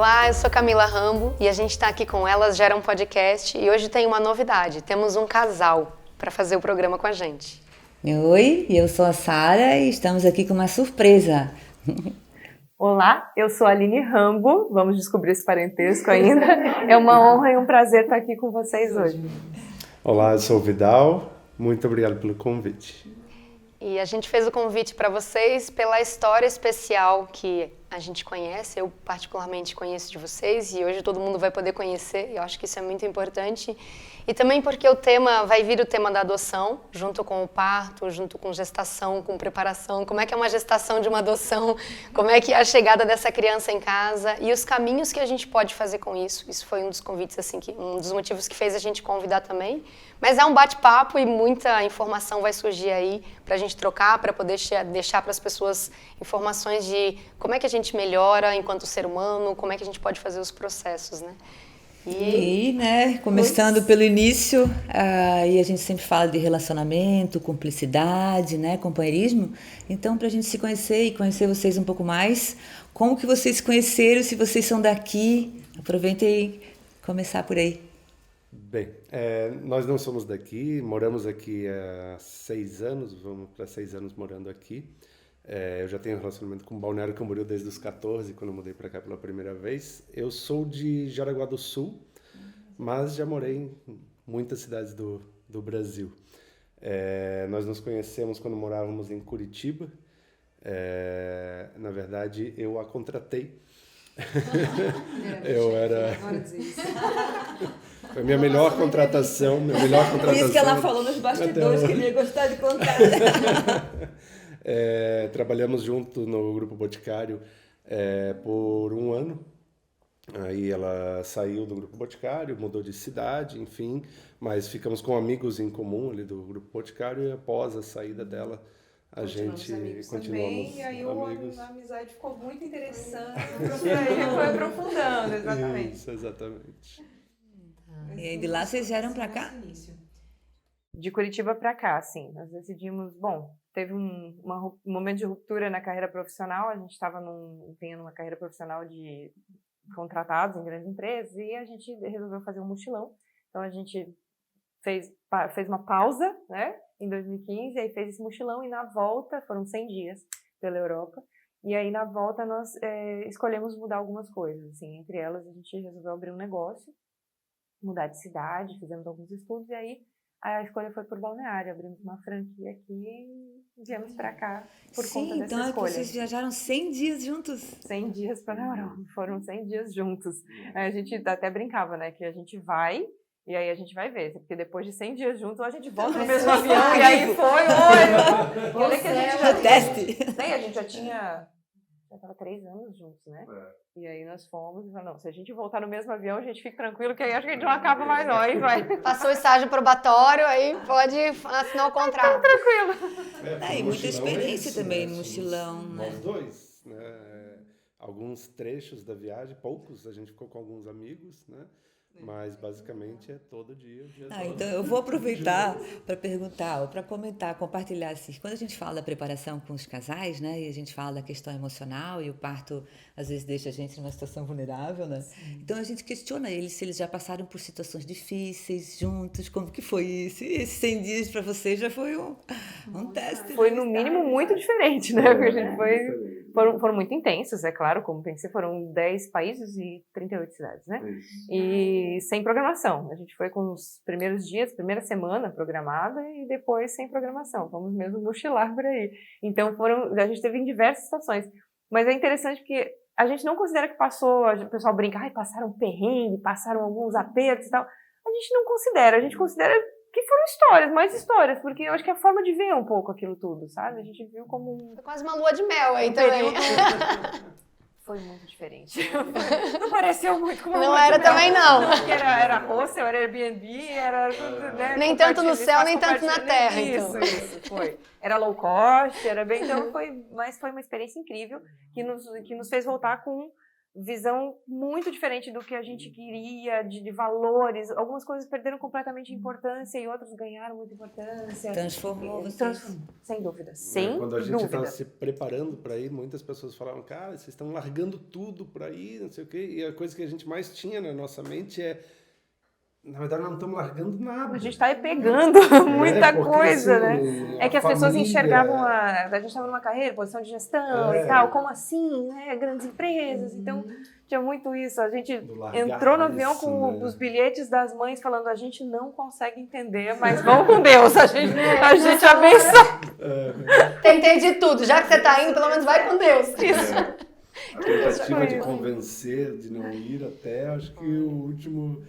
Olá, eu sou Camila Rambo e a gente está aqui com Elas Geram Podcast e hoje tem uma novidade, temos um casal para fazer o programa com a gente. Oi, eu sou a Sara e estamos aqui com uma surpresa. Olá, eu sou a Aline Rambo, vamos descobrir esse parentesco ainda. É uma honra e um prazer estar aqui com vocês hoje. Olá, eu sou o Vidal, muito obrigado pelo convite. E a gente fez o convite para vocês pela história especial que a gente conhece, eu particularmente conheço de vocês e hoje todo mundo vai poder conhecer, eu acho que isso é muito importante. E também porque vai vir o tema da adoção, junto com o parto, junto com gestação, com preparação, como é que é uma gestação de uma adoção, como é que é a chegada dessa criança em casa e os caminhos que a gente pode fazer com isso. Isso foi um dos convites, assim, um dos motivos que fez a gente convidar também. Mas é um bate-papo e muita informação vai surgir aí para a gente trocar, para poder deixar para as pessoas informações de como é que a gente melhora enquanto ser humano, como é que a gente pode fazer os processos, né? E né, começando pelo início, e a gente sempre fala de relacionamento, cumplicidade, né, companheirismo. Então, para a gente se conhecer e conhecer vocês um pouco mais, como que vocês se conheceram, se vocês são daqui, aproveitem e começar por aí. Bem, nós não somos daqui, moramos aqui há 6 anos, vamos para 6 anos morando aqui. Eu já tenho relacionamento com Balneário Camboriú desde os 14, quando eu mudei para cá pela primeira vez. Eu sou de Jaraguá do Sul, mas já morei em muitas cidades do Brasil. Nós nos conhecemos quando morávamos em Curitiba. Na verdade, eu a contratei. Foi a minha melhor contratação. Por isso que ela falou nos bastidores que ele ia gostar de contar. Trabalhamos junto no Grupo Boticário por 1 ano. Aí ela saiu do Grupo Boticário, mudou de cidade, enfim, mas ficamos com amigos em comum ali do Grupo Boticário e após a saída dela a gente continuamos também, e aí amigos. A amizade ficou muito interessante, e aí foi aprofundando, exatamente. Isso, exatamente. E aí de lá vocês vieram para cá? De Curitiba para cá, sim. Nós decidimos, teve um momento de ruptura na carreira profissional, a gente estava tendo uma carreira profissional de contratados em grandes empresas e a gente resolveu fazer um mochilão. Então a gente fez uma pausa, né, em 2015, aí fez esse mochilão e na volta, foram 100 dias pela Europa, e aí na volta nós escolhemos mudar algumas coisas, assim, entre elas a gente resolveu abrir um negócio, mudar de cidade, fizemos alguns estudos e aí a escolha foi por Balneário, abrimos uma franquia aqui e viemos para cá por conta dessa então escolha. Vocês viajaram 100 dias juntos? 100 dias para a Europa, foram 100 dias juntos. A gente até brincava, né, que a gente vai e aí a gente vai ver, porque depois de 100 dias juntos a gente volta no mesmo avião e aí foi, olha que a gente teste. A gente já estava 3 anos juntos, né? E aí nós fomos e falamos, não, se a gente voltar no mesmo avião, a gente fica tranquilo, que aí acho que a gente não acaba mais não, aí vai. Passou o estágio probatório, aí pode assinar o contrato. Tá tranquilo. E muita experiência também no mochilão, né? Nós dois, né? Alguns trechos da viagem, poucos, a gente ficou com alguns amigos, né? Mas basicamente é todo dia. Então eu vou aproveitar para perguntar, ou para comentar, compartilhar assim. Quando a gente fala da preparação com os casais, né, e a gente fala da questão emocional e o parto às vezes deixa a gente numa situação vulnerável, né? Então a gente questiona eles se eles já passaram por situações difíceis juntos, como que foi isso? E esses 100 dias para vocês já foi um teste. Foi no mínimo muito diferente, né? Porque a gente foram muito intensos, é claro, como tem que ser, foram 10 países e 38 cidades, né? E sem programação. A gente foi com os primeiros dias, primeira semana programada e depois sem programação. Fomos mesmo mochilar por aí. Então a gente teve em diversas situações. Mas é interessante porque a gente não considera que o pessoal brinca, passaram perrengue, passaram alguns apertos e tal. A gente não considera, a gente considera que foram histórias, mais histórias, porque eu acho que é a forma de ver um pouco aquilo tudo, sabe? A gente viu como Foi quase uma lua de mel aí também. Foi muito diferente. Não pareceu muito como não era também, não. Era hostel, era Airbnb, era tudo, né? Nem tanto no céu, nem tanto na terra. Isso, foi. Era low cost, era bem... Então foi uma experiência incrível que nos fez voltar com visão muito diferente do que a gente queria, de valores. Algumas coisas perderam completamente importância e outras ganharam muita importância. Transformou vocês. Transformou, sem dúvida. Sem Quando a gente estava dúvida. se preparando para ir, muitas pessoas falavam, cara, vocês estão largando tudo para ir, não sei o quê. E a coisa que a gente mais tinha na nossa mente é, na verdade, não estamos largando nada. A gente está aí pegando muita porque, coisa, assim, né? É que as pessoas enxergavam a gente estava numa carreira, posição de gestão e tal, como assim, né? Grandes empresas, então tinha muito isso. A gente entrou no avião com os bilhetes das mães falando, a gente não consegue entender, mas vamos com Deus, a gente abençoa. Tentei de tudo, já que você tá indo, pelo menos vai com Deus. Tentativa de convencer, de não ir até, acho que o último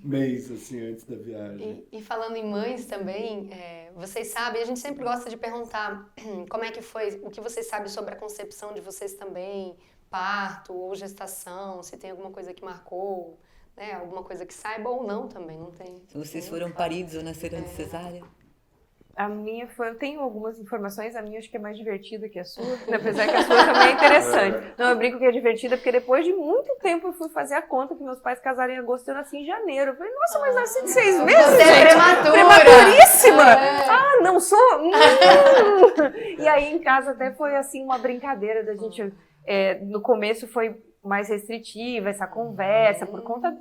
mês, assim, antes da viagem. E falando em mães também, vocês sabem, a gente sempre gosta de perguntar como é que foi, o que vocês sabem sobre a concepção de vocês também, parto ou gestação, se tem alguma coisa que marcou, né, alguma coisa que saiba ou não também, não tem. Vocês foram paridos ou nasceram de cesárea? A minha foi, eu tenho algumas informações, a minha acho que é mais divertida que a sua, apesar que a sua também é interessante. Não, eu brinco que é divertida porque depois de muito tempo eu fui fazer a conta que meus pais casaram em agosto e eu nasci em janeiro. Eu falei, nossa, mas nasci de 6 meses, Você é prematura. Prematuríssima! Ah, não sou? E aí em casa até foi assim uma brincadeira da gente, no começo foi mais restritiva essa conversa por conta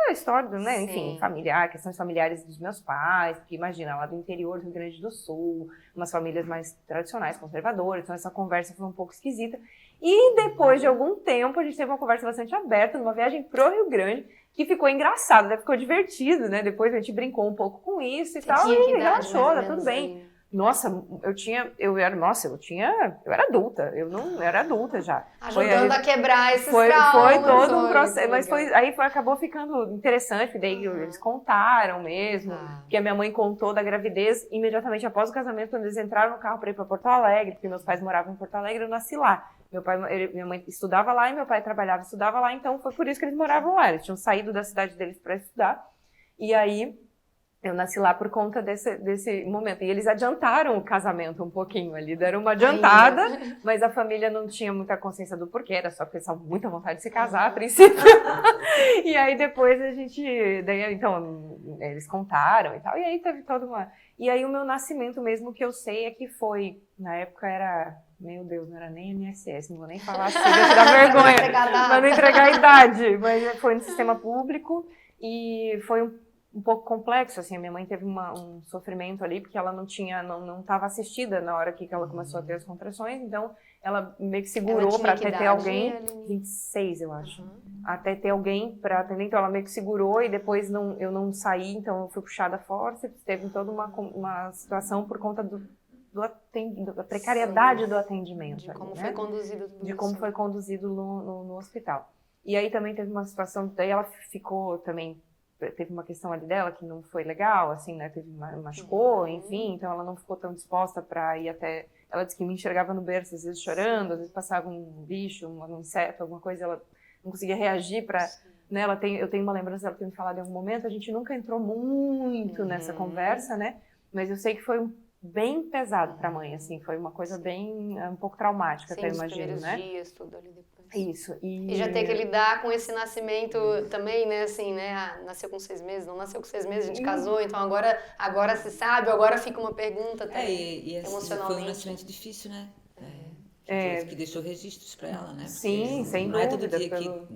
da história, né? Enfim, familiar, questões familiares dos meus pais, porque imagina, lá do interior do Rio Grande do Sul, umas famílias mais tradicionais, conservadoras, então essa conversa foi um pouco esquisita. E depois de algum tempo, a gente teve uma conversa bastante aberta, numa viagem pro Rio Grande, que ficou engraçado, né? Ficou divertido, né? Depois a gente brincou um pouco com isso e tal, e relaxou, tá tudo bem. Nossa, eu era adulta, eu era adulta já. Ajudando a quebrar esses foi traumas. todo um processo, mas acabou ficando interessante, porque daí eles contaram mesmo, que a minha mãe contou da gravidez imediatamente após o casamento, quando eles entraram no carro para ir para Porto Alegre, porque meus pais moravam em Porto Alegre, eu nasci lá. Minha mãe estudava lá e meu pai trabalhava e estudava lá, então foi por isso que eles moravam lá, eles tinham saído da cidade deles para estudar, e aí eu nasci lá por conta desse momento. E eles adiantaram o casamento um pouquinho ali, deram uma adiantada, mas a família não tinha muita consciência do porquê, era só porque eles estavam com muita vontade de se casar, a princípio. E aí depois então, eles contaram e tal, e aí teve toda uma... E aí o meu nascimento mesmo, que eu sei é que foi, na época era... Meu Deus, não era nem INSS, não vou nem falar assim, vai tirar vergonha, pra não entregar a idade, mas foi no sistema público e foi um pouco complexo, assim, a minha mãe teve um sofrimento ali, porque ela não estava assistida na hora que ela começou a ter as contrações, então ela meio que segurou para até ter alguém, 26 eu acho, até ter alguém para atender, então ela meio que segurou e depois eu não saí, então eu fui puxada fora, teve toda uma situação por conta da precariedade do atendimento. De como foi conduzido tudo de como foi conduzido no hospital. E aí também teve uma situação, daí ela ficou também, teve uma questão ali dela que não foi legal, assim, né, machucou, enfim, então ela não ficou tão disposta para ir até, ela disse que me enxergava no berço, às vezes chorando, às vezes passava um bicho, um inseto, alguma coisa, ela não conseguia reagir para, né, eu tenho uma lembrança dela ter me falado em algum momento, a gente nunca entrou muito nessa conversa, né, mas eu sei que foi bem pesado para a mãe, assim, foi uma coisa bem, um pouco traumática, até imagino, né. Dias, tudo ali depois. Isso. E já ter que lidar com esse nascimento também, né, assim, né, nasceu com 6 meses, não nasceu com 6 meses, a gente casou, então agora se sabe, agora fica uma pergunta também, emocionalmente. Foi um nascimento difícil, né? Que deixou registros para ela, né? Porque sim, sem não dúvida. É todo dia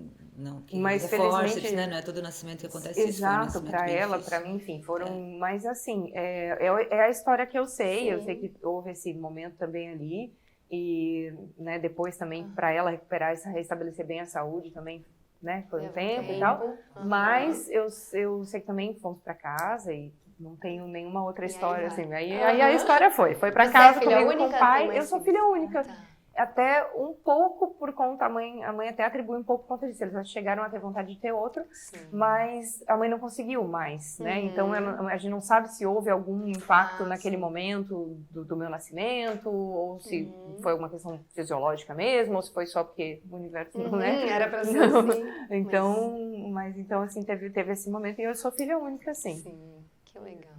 que mas felizmente, né? Não é todo nascimento que acontece isso. Exato, para ela, para mim, enfim, foram... Mas assim, é a história que eu sei sei que houve esse momento também ali, e né, depois também para ela recuperar, restabelecer bem a saúde também, né, foi um tempo e tal, mas eu sei que também fomos para casa e não tenho nenhuma outra história, assim, aí a história foi para casa comigo com o pai, eu sou filha única. Até um pouco por conta, a mãe até atribui um pouco por conta disso, eles chegaram a ter vontade de ter outro, mas a mãe não conseguiu mais, né, então a gente não sabe se houve algum impacto naquele momento do meu nascimento, ou se foi uma questão fisiológica mesmo, ou se foi só porque o universo não, né? Era pra ser assim. Então assim, teve esse momento, e eu sou filha única, assim. Sim, que legal.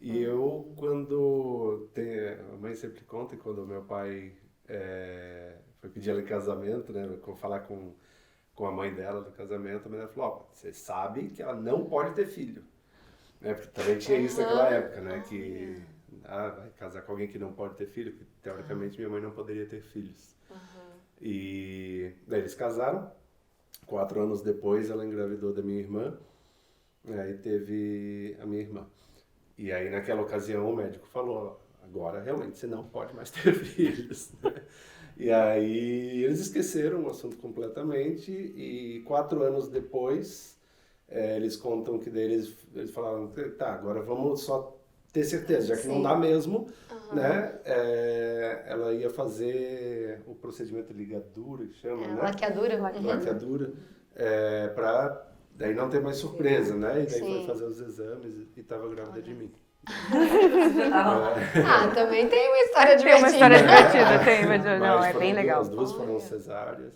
E eu, quando... a mãe sempre conta que quando meu pai foi pedir ela em casamento, né? Falar com a mãe dela do casamento, a mãe dela falou, ó, você sabe que ela não pode ter filho. Né? Porque também tinha isso naquela época, né? Que vai casar com alguém que não pode ter filho, porque teoricamente minha mãe não poderia ter filhos. E daí eles casaram, 4 anos depois ela engravidou da minha irmã, aí teve a minha irmã. E aí naquela ocasião o médico falou, agora realmente você não pode mais ter filhos. Né? E aí eles esqueceram o assunto completamente e 4 anos depois eles contam que daí eles falaram, tá, agora vamos só ter certeza, já que não dá mesmo, né? Ela ia fazer o procedimento de ligadura, que chama, né? Laqueadura. Laqueadura, pra daí não ter mais surpresa, né? E daí foi fazer os exames e estava grávida de mim. Também tem uma história divertida. Tem uma história divertida, tem, mas não, é bem legal. As 2 foram cesáreas.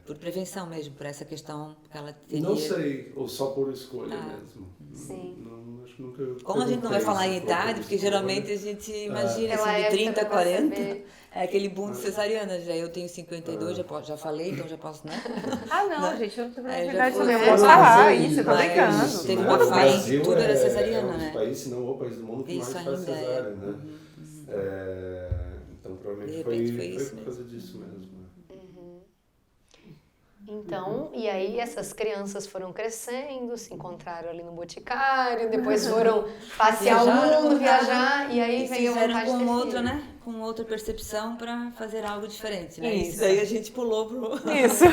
Por prevenção mesmo, por essa questão que ela teria. Não sei, ou só por escolha mesmo. Sim. Não, acho que nunca. Como a gente não vai falar em idade, porque geralmente a gente imagina assim, de 30 a 40, é aquele boom de cesariana. Já eu tenho 52, já falei, então já posso, né? Não, gente, eu não tenho já verdade foi, também. né? Eu posso falar isso, eu tô brincando. Teve né? uma O fase, Brasil tudo era cesariana, né? Um país, se não o país do mundo que Isso mais faz ainda é. cesárea, né? Então provavelmente De repente foi foi isso por causa disso mesmo. Então, e aí essas crianças foram crescendo, se encontraram ali no Boticário, depois foram passear o mundo, viajar, e aí veio a vontade de ter com outra, filho. né? Com outra percepção para fazer algo diferente, né? Isso. Isso daí a gente pulou pro... Isso.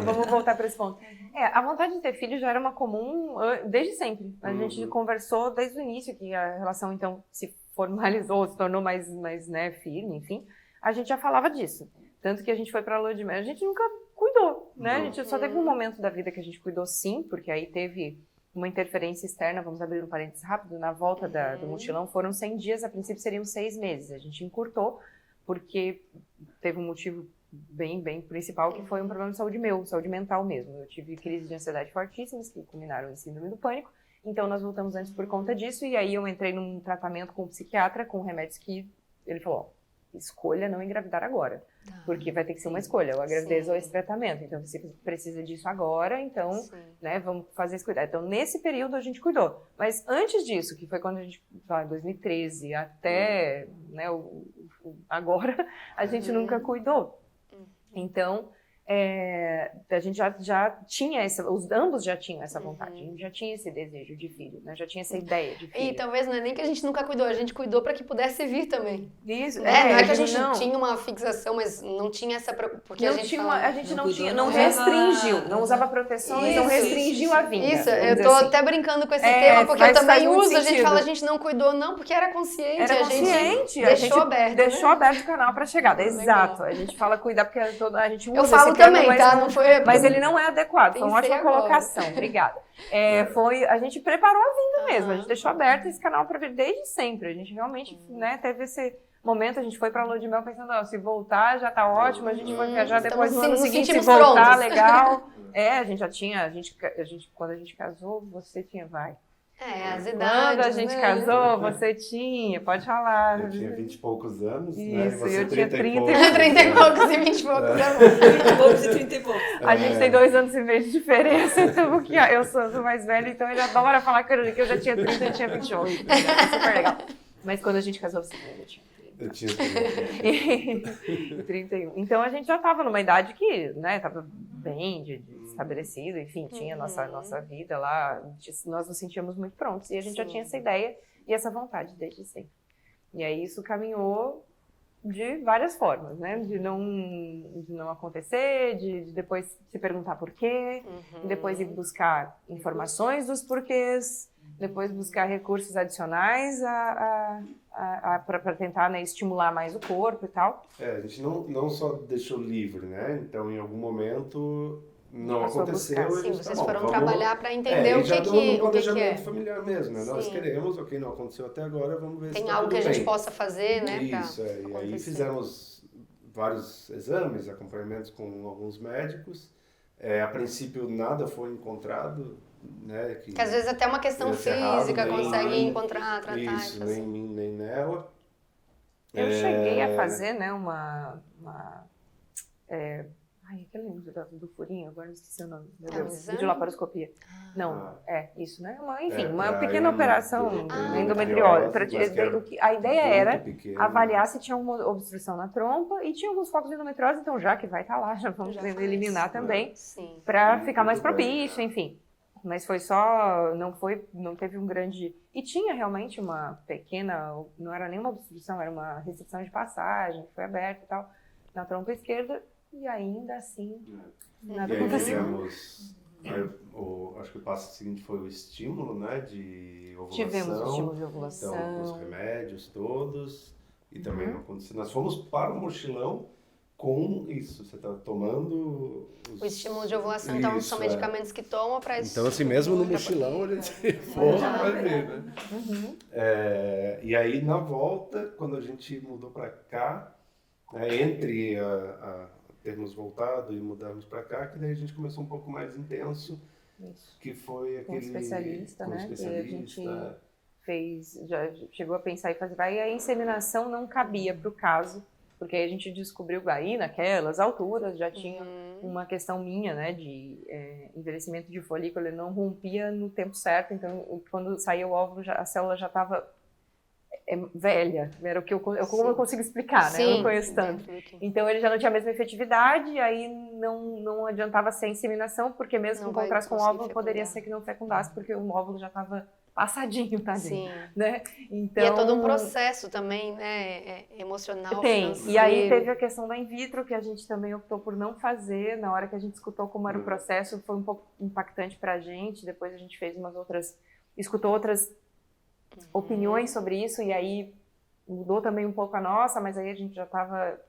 Vamos voltar para esse ponto. A vontade de ter filho já era uma comum desde sempre. A gente conversou desde o início que a relação, então, se formalizou, se tornou mais né, firme, enfim. A gente já falava disso. Tanto que a gente foi para a lua de mel. A gente nunca cuidou, né? A gente só teve um momento da vida que a gente cuidou sim, porque aí teve uma interferência externa, vamos abrir um parênteses rápido, na volta do mochilão foram 100 dias, a princípio seriam 6 meses. A gente encurtou, porque teve um motivo bem principal, que foi um problema de saúde mental mesmo. Eu tive crises de ansiedade fortíssimas, que culminaram em síndrome do pânico, então nós voltamos antes por conta disso, e aí eu entrei num tratamento com um psiquiatra, com remédios que ele falou, escolha não engravidar agora. Porque vai ter que ser uma escolha, ou a gravidez ou esse tratamento. Então, você precisa disso agora, então, né, vamos fazer esse cuidado. Então, nesse período a gente cuidou. Mas antes disso, que foi quando a gente, em 2013 até, né, agora, a gente nunca cuidou. Então, a gente já tinha ambos já tinham essa vontade, a gente já tinha esse desejo de filho, né? Já tinha essa ideia de filho. E talvez não é nem que a gente nunca cuidou, a gente cuidou para que pudesse vir também. Isso, não é que a gente tinha uma fixação, mas não tinha essa porque não a gente tinha fala, a gente não tinha, não não restringiu, não usava proteções, não restringiu a vinda. Isso, eu tô até brincando com esse tema, porque eu também uso, a gente fala, a gente não cuidou não, porque era consciente, a gente deixou aberto. Deixou aberto o canal para chegada, exato. A gente fala cuidar porque a gente usa. Eu falo também, tá? Não foi... Mas ele não é adequado, foi uma ótima colocação, obrigada. A gente preparou a vinda mesmo, a gente deixou aberto esse canal para ver desde sempre. A gente realmente né, teve esse momento, a gente foi para a lua de mel pensando, se voltar já tá ótimo, a gente vai viajar depois no ano seguinte, se voltar, legal. A gente já tinha, quando a gente casou, você tinha, as idades, quando a gente casou, você tinha, pode falar. Eu tinha 20 e poucos anos, isso, né? E você eu tinha 30 e poucos e 20 e poucos anos. 30 e poucos e 30 e poucos. A gente tem 2 anos e meio de diferença, então porque eu sou mais velha, então ele adora falar que eu já tinha 30 e tinha 28. Super legal. Mas quando a gente casou, você já tinha 30. Eu tinha 31. Então a gente já estava numa idade que, né, estava bem estabelecido, enfim, tinha nossa vida lá, nós nos sentíamos muito prontos e a gente já tinha essa ideia e essa vontade desde sempre. E aí isso caminhou de várias formas, né, de não acontecer, de depois se perguntar por quê, depois ir buscar informações dos porquês, depois buscar recursos adicionais para tentar, né, estimular mais o corpo e tal. A gente não só deixou livre, né? Então, em algum momento não aconteceu. Sim, vocês foram trabalhar para entender o que um é. planejamento familiar mesmo, né? Nós queremos, não aconteceu até agora, vamos ver se tem tá algo tudo que a gente bem. possa fazer, né? Isso, e aí fizemos vários exames, acompanhamentos com alguns médicos. A princípio, nada foi encontrado, né? Que às vezes até uma questão física consegue encontrar, tratar. Isso, nem nela. Eu cheguei a fazer, né, aquele do furinho, agora não esqueci o nome, meu Deus, videolaparoscopia. Não, isso, né? Uma pequena operação endometriose. A ideia era avaliar se tinha uma obstrução na trompa e tinha alguns focos de endometriose, então já que vai estar lá, já vamos eliminar também, para ficar mais propício, enfim. Mas foi só, não teve um grande... E tinha realmente uma pequena, não era nem uma obstrução, era uma restrição de passagem, que foi aberta e tal, na trompa esquerda, e ainda assim, nada aconteceu. Acho que o passo seguinte foi o estímulo, né, de ovulação. Tivemos o estímulo de ovulação. Então, os remédios todos, e também não aconteceu. Nós fomos para o mochilão com isso, você está tomando... O estímulo de ovulação, então, são medicamentos que tomam para isso. Então, assim, mesmo no mochilão, a gente for, vai ver, né? E aí, na volta, quando a gente mudou para cá, entre termos voltado e mudarmos para cá, que daí a gente começou um pouco mais intenso, que foi aquele... Com especialista, né? Que a gente já chegou a pensar em fazer... Aí a inseminação não cabia para o caso, porque aí a gente descobriu aí naquelas alturas já tinha uma questão minha, né, de envelhecimento de folículo, ele não rompia no tempo certo, então quando saía o óvulo a célula já estava velha, era como eu consigo explicar, né, eu não conheço tanto. Então ele já não tinha a mesma efetividade, aí não adiantava ser inseminação, porque mesmo com contraste com o óvulo poderia ser que não fecundasse, porque o óvulo já estava passadinho, tadinho, né? Então, e é todo um processo também, né, emocional, financeiro. E aí teve a questão da in vitro, que a gente também optou por não fazer, na hora que a gente escutou como era o processo, foi um pouco impactante pra gente, depois a gente fez escutou outras opiniões sobre isso, e aí mudou também um pouco a nossa, mas aí a gente já estava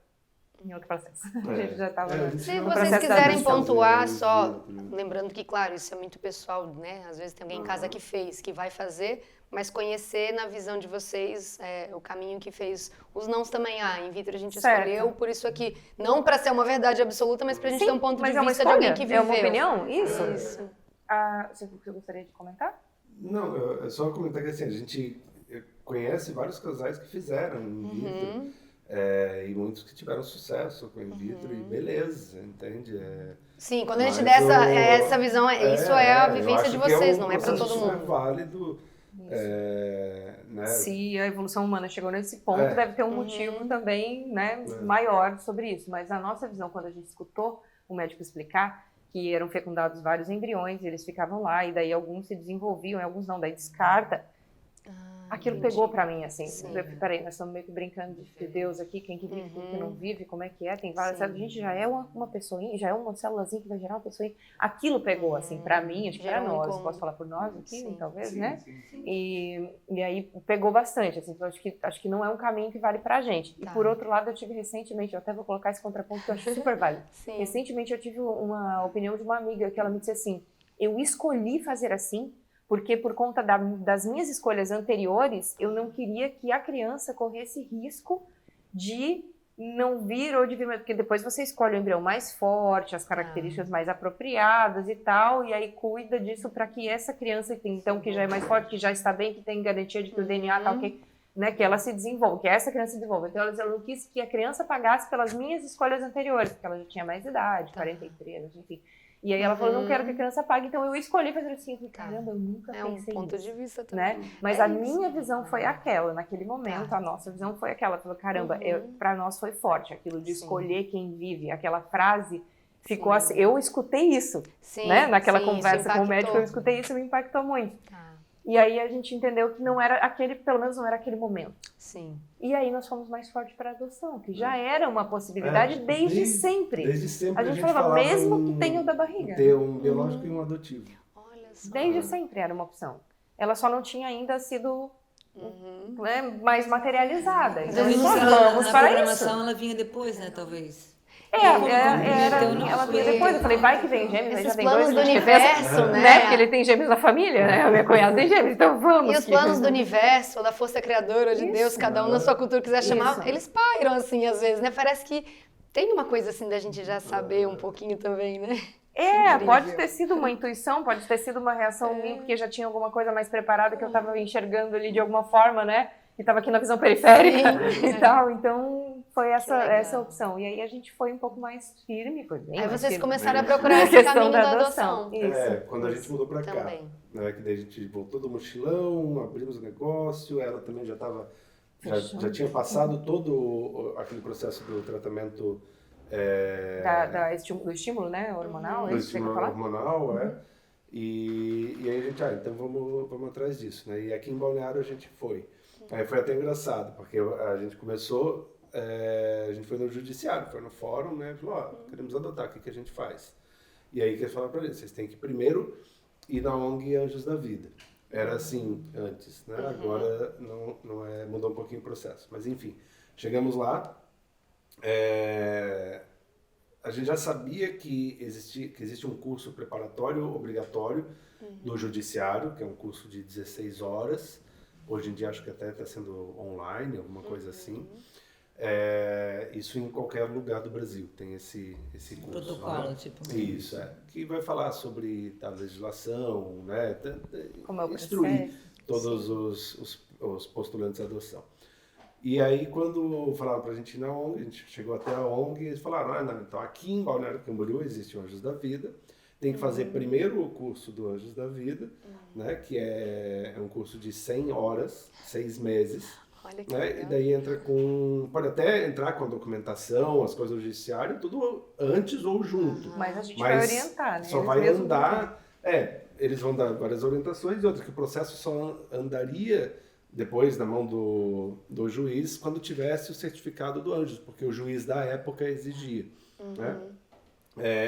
em outro processo. A gente já estava Se vocês quiserem pontuar só, lembrando que, claro, isso é muito pessoal, né? Às vezes tem alguém em casa que fez, que vai fazer, mas conhecer na visão de vocês o caminho que fez os nãos também. In vitro a gente escolheu por isso aqui. Não para ser uma verdade absoluta, mas para a gente ter um ponto de vista de alguém que viveu. É uma opinião? Isso. Você gostaria de comentar? Não, é só comentar que assim, a gente conhece vários casais que fizeram in vitro, e muitos que tiveram sucesso com in vitro, e beleza, entende? Sim, quando a gente der essa visão, isso é a vivência de vocês, não é para todo mundo. É válido. Né? Se a evolução humana chegou nesse ponto, deve ter um motivo também, né, maior sobre isso. Mas a nossa visão, quando a gente escutou o médico explicar que eram fecundados vários embriões, eles ficavam lá, e daí alguns se desenvolviam, e alguns não, daí descarta. Aquilo pegou pra mim, assim, peraí, nós estamos meio que brincando de Deus aqui, quem que vive, quem que não vive, como é que é, tem várias, a gente já é uma pessoinha, já é uma célulazinha que vai gerar uma pessoinha. Aquilo pegou, assim, pra mim, acho que para nós, posso falar por nós aqui, talvez, né? E aí pegou bastante, assim, então acho que não é um caminho que vale pra gente. E por outro lado, eu tive recentemente, eu até vou colocar esse contraponto que eu acho super válido. Recentemente eu tive uma opinião de uma amiga que ela me disse assim, eu escolhi fazer assim, porque por conta das minhas escolhas anteriores, eu não queria que a criança corresse risco de não vir ou de vir, porque depois você escolhe o embrião mais forte, as características mais apropriadas e tal, e aí cuida disso para que essa criança, então, que já é mais forte, que já está bem, que tem garantia de que o DNA tal, que ela se desenvolva, que essa criança se desenvolva. Então, ela não quis que a criança pagasse pelas minhas escolhas anteriores, porque ela já tinha mais idade, 43, enfim. E aí ela falou, não quero que a criança pague, então eu escolhi fazer assim. Eu falei, caramba, eu nunca pensei nisso. É um ponto de vista também. Né? Mas a minha visão foi aquela, naquele momento, a nossa visão foi aquela. Ela falou, caramba, pra nós foi forte, aquilo de escolher quem vive, aquela frase ficou assim. Eu escutei isso, né? Naquela conversa com o médico, eu escutei isso e me impactou muito. E aí a gente entendeu que não era pelo menos não era aquele momento. Sim. E aí nós fomos mais fortes para a adoção, que já era uma possibilidade desde sempre. Desde sempre. A gente falava, mesmo que tenha o da barriga. Ter um biológico e um adotivo. Olha só. Desde sempre era uma opção. Ela só não tinha ainda sido mais materializada. Então, vamos para programação ela vinha depois, né, talvez. Ela vinha depois, eu falei, vai que vem gêmeos, esses já tem planos dois, do universo, né? Porque ele tem gêmeos na família, né? O meu cunhado tem gêmeos, então vamos. E os planos do universo, ou da força criadora de Deus, cada um na sua cultura quiser chamar, eles pairam assim às vezes, né? Parece que tem uma coisa assim da gente já saber um pouquinho também, né? Pode ter sido uma intuição, pode ter sido uma reação minha, porque já tinha alguma coisa mais preparada que eu estava enxergando ali de alguma forma, né? e estava aqui na visão periférica Sim. e tal, então foi legal. essa opção. E aí a gente foi um pouco mais firme, foi bem Aí mais vocês firme começaram a Na procurar esse questão caminho da da adoção. adoção. Isso. Quando a gente mudou pra cá, Também. né, que daí a gente voltou do mochilão, abrimos o negócio, ela também já tinha passado todo aquele processo do tratamento Do estímulo, né, hormonal, do é isso que você quer estímulo falar? hormonal, e aí a gente, então vamos atrás disso, né? E aqui em Balneário a gente foi. Aí foi até engraçado, porque a gente começou, a gente foi no judiciário, foi no fórum, né? Falou, ó, queremos adotar, o que a gente faz? E aí que eles falaram pra gente, vocês têm que primeiro ir na ONG Anjos da Vida. Era assim antes, né? Agora não é, mudou um pouquinho o processo. Mas enfim, chegamos lá, a gente já sabia que existe um curso preparatório obrigatório do judiciário, que é um curso de 16 horas. Hoje em dia acho que até está sendo online, alguma coisa assim. Isso em qualquer lugar do Brasil tem esse curso. Protocolo, né? tipo. Isso, que vai falar sobre a legislação, né? Como é o Instruir processo. todos os postulantes à adoção. E aí, quando falaram pra gente ir na ONG, a gente chegou até a ONG e eles falaram, não, então aqui em Balneário Camboriú existe o Anjos da Vida, tem que fazer primeiro o curso do Anjos da Vida, né, que é um curso de 100 horas, 6 meses, Olha que né, legal. e daí pode até entrar com a documentação, as coisas do judiciário, tudo antes ou junto. Mas a gente Mas vai orientar, né? só Eles vai mesmos andar, eles vão dar várias orientações e outras, que o processo só andaria depois na mão do juiz quando tivesse o certificado do Anjos, porque o juiz da época exigia, né?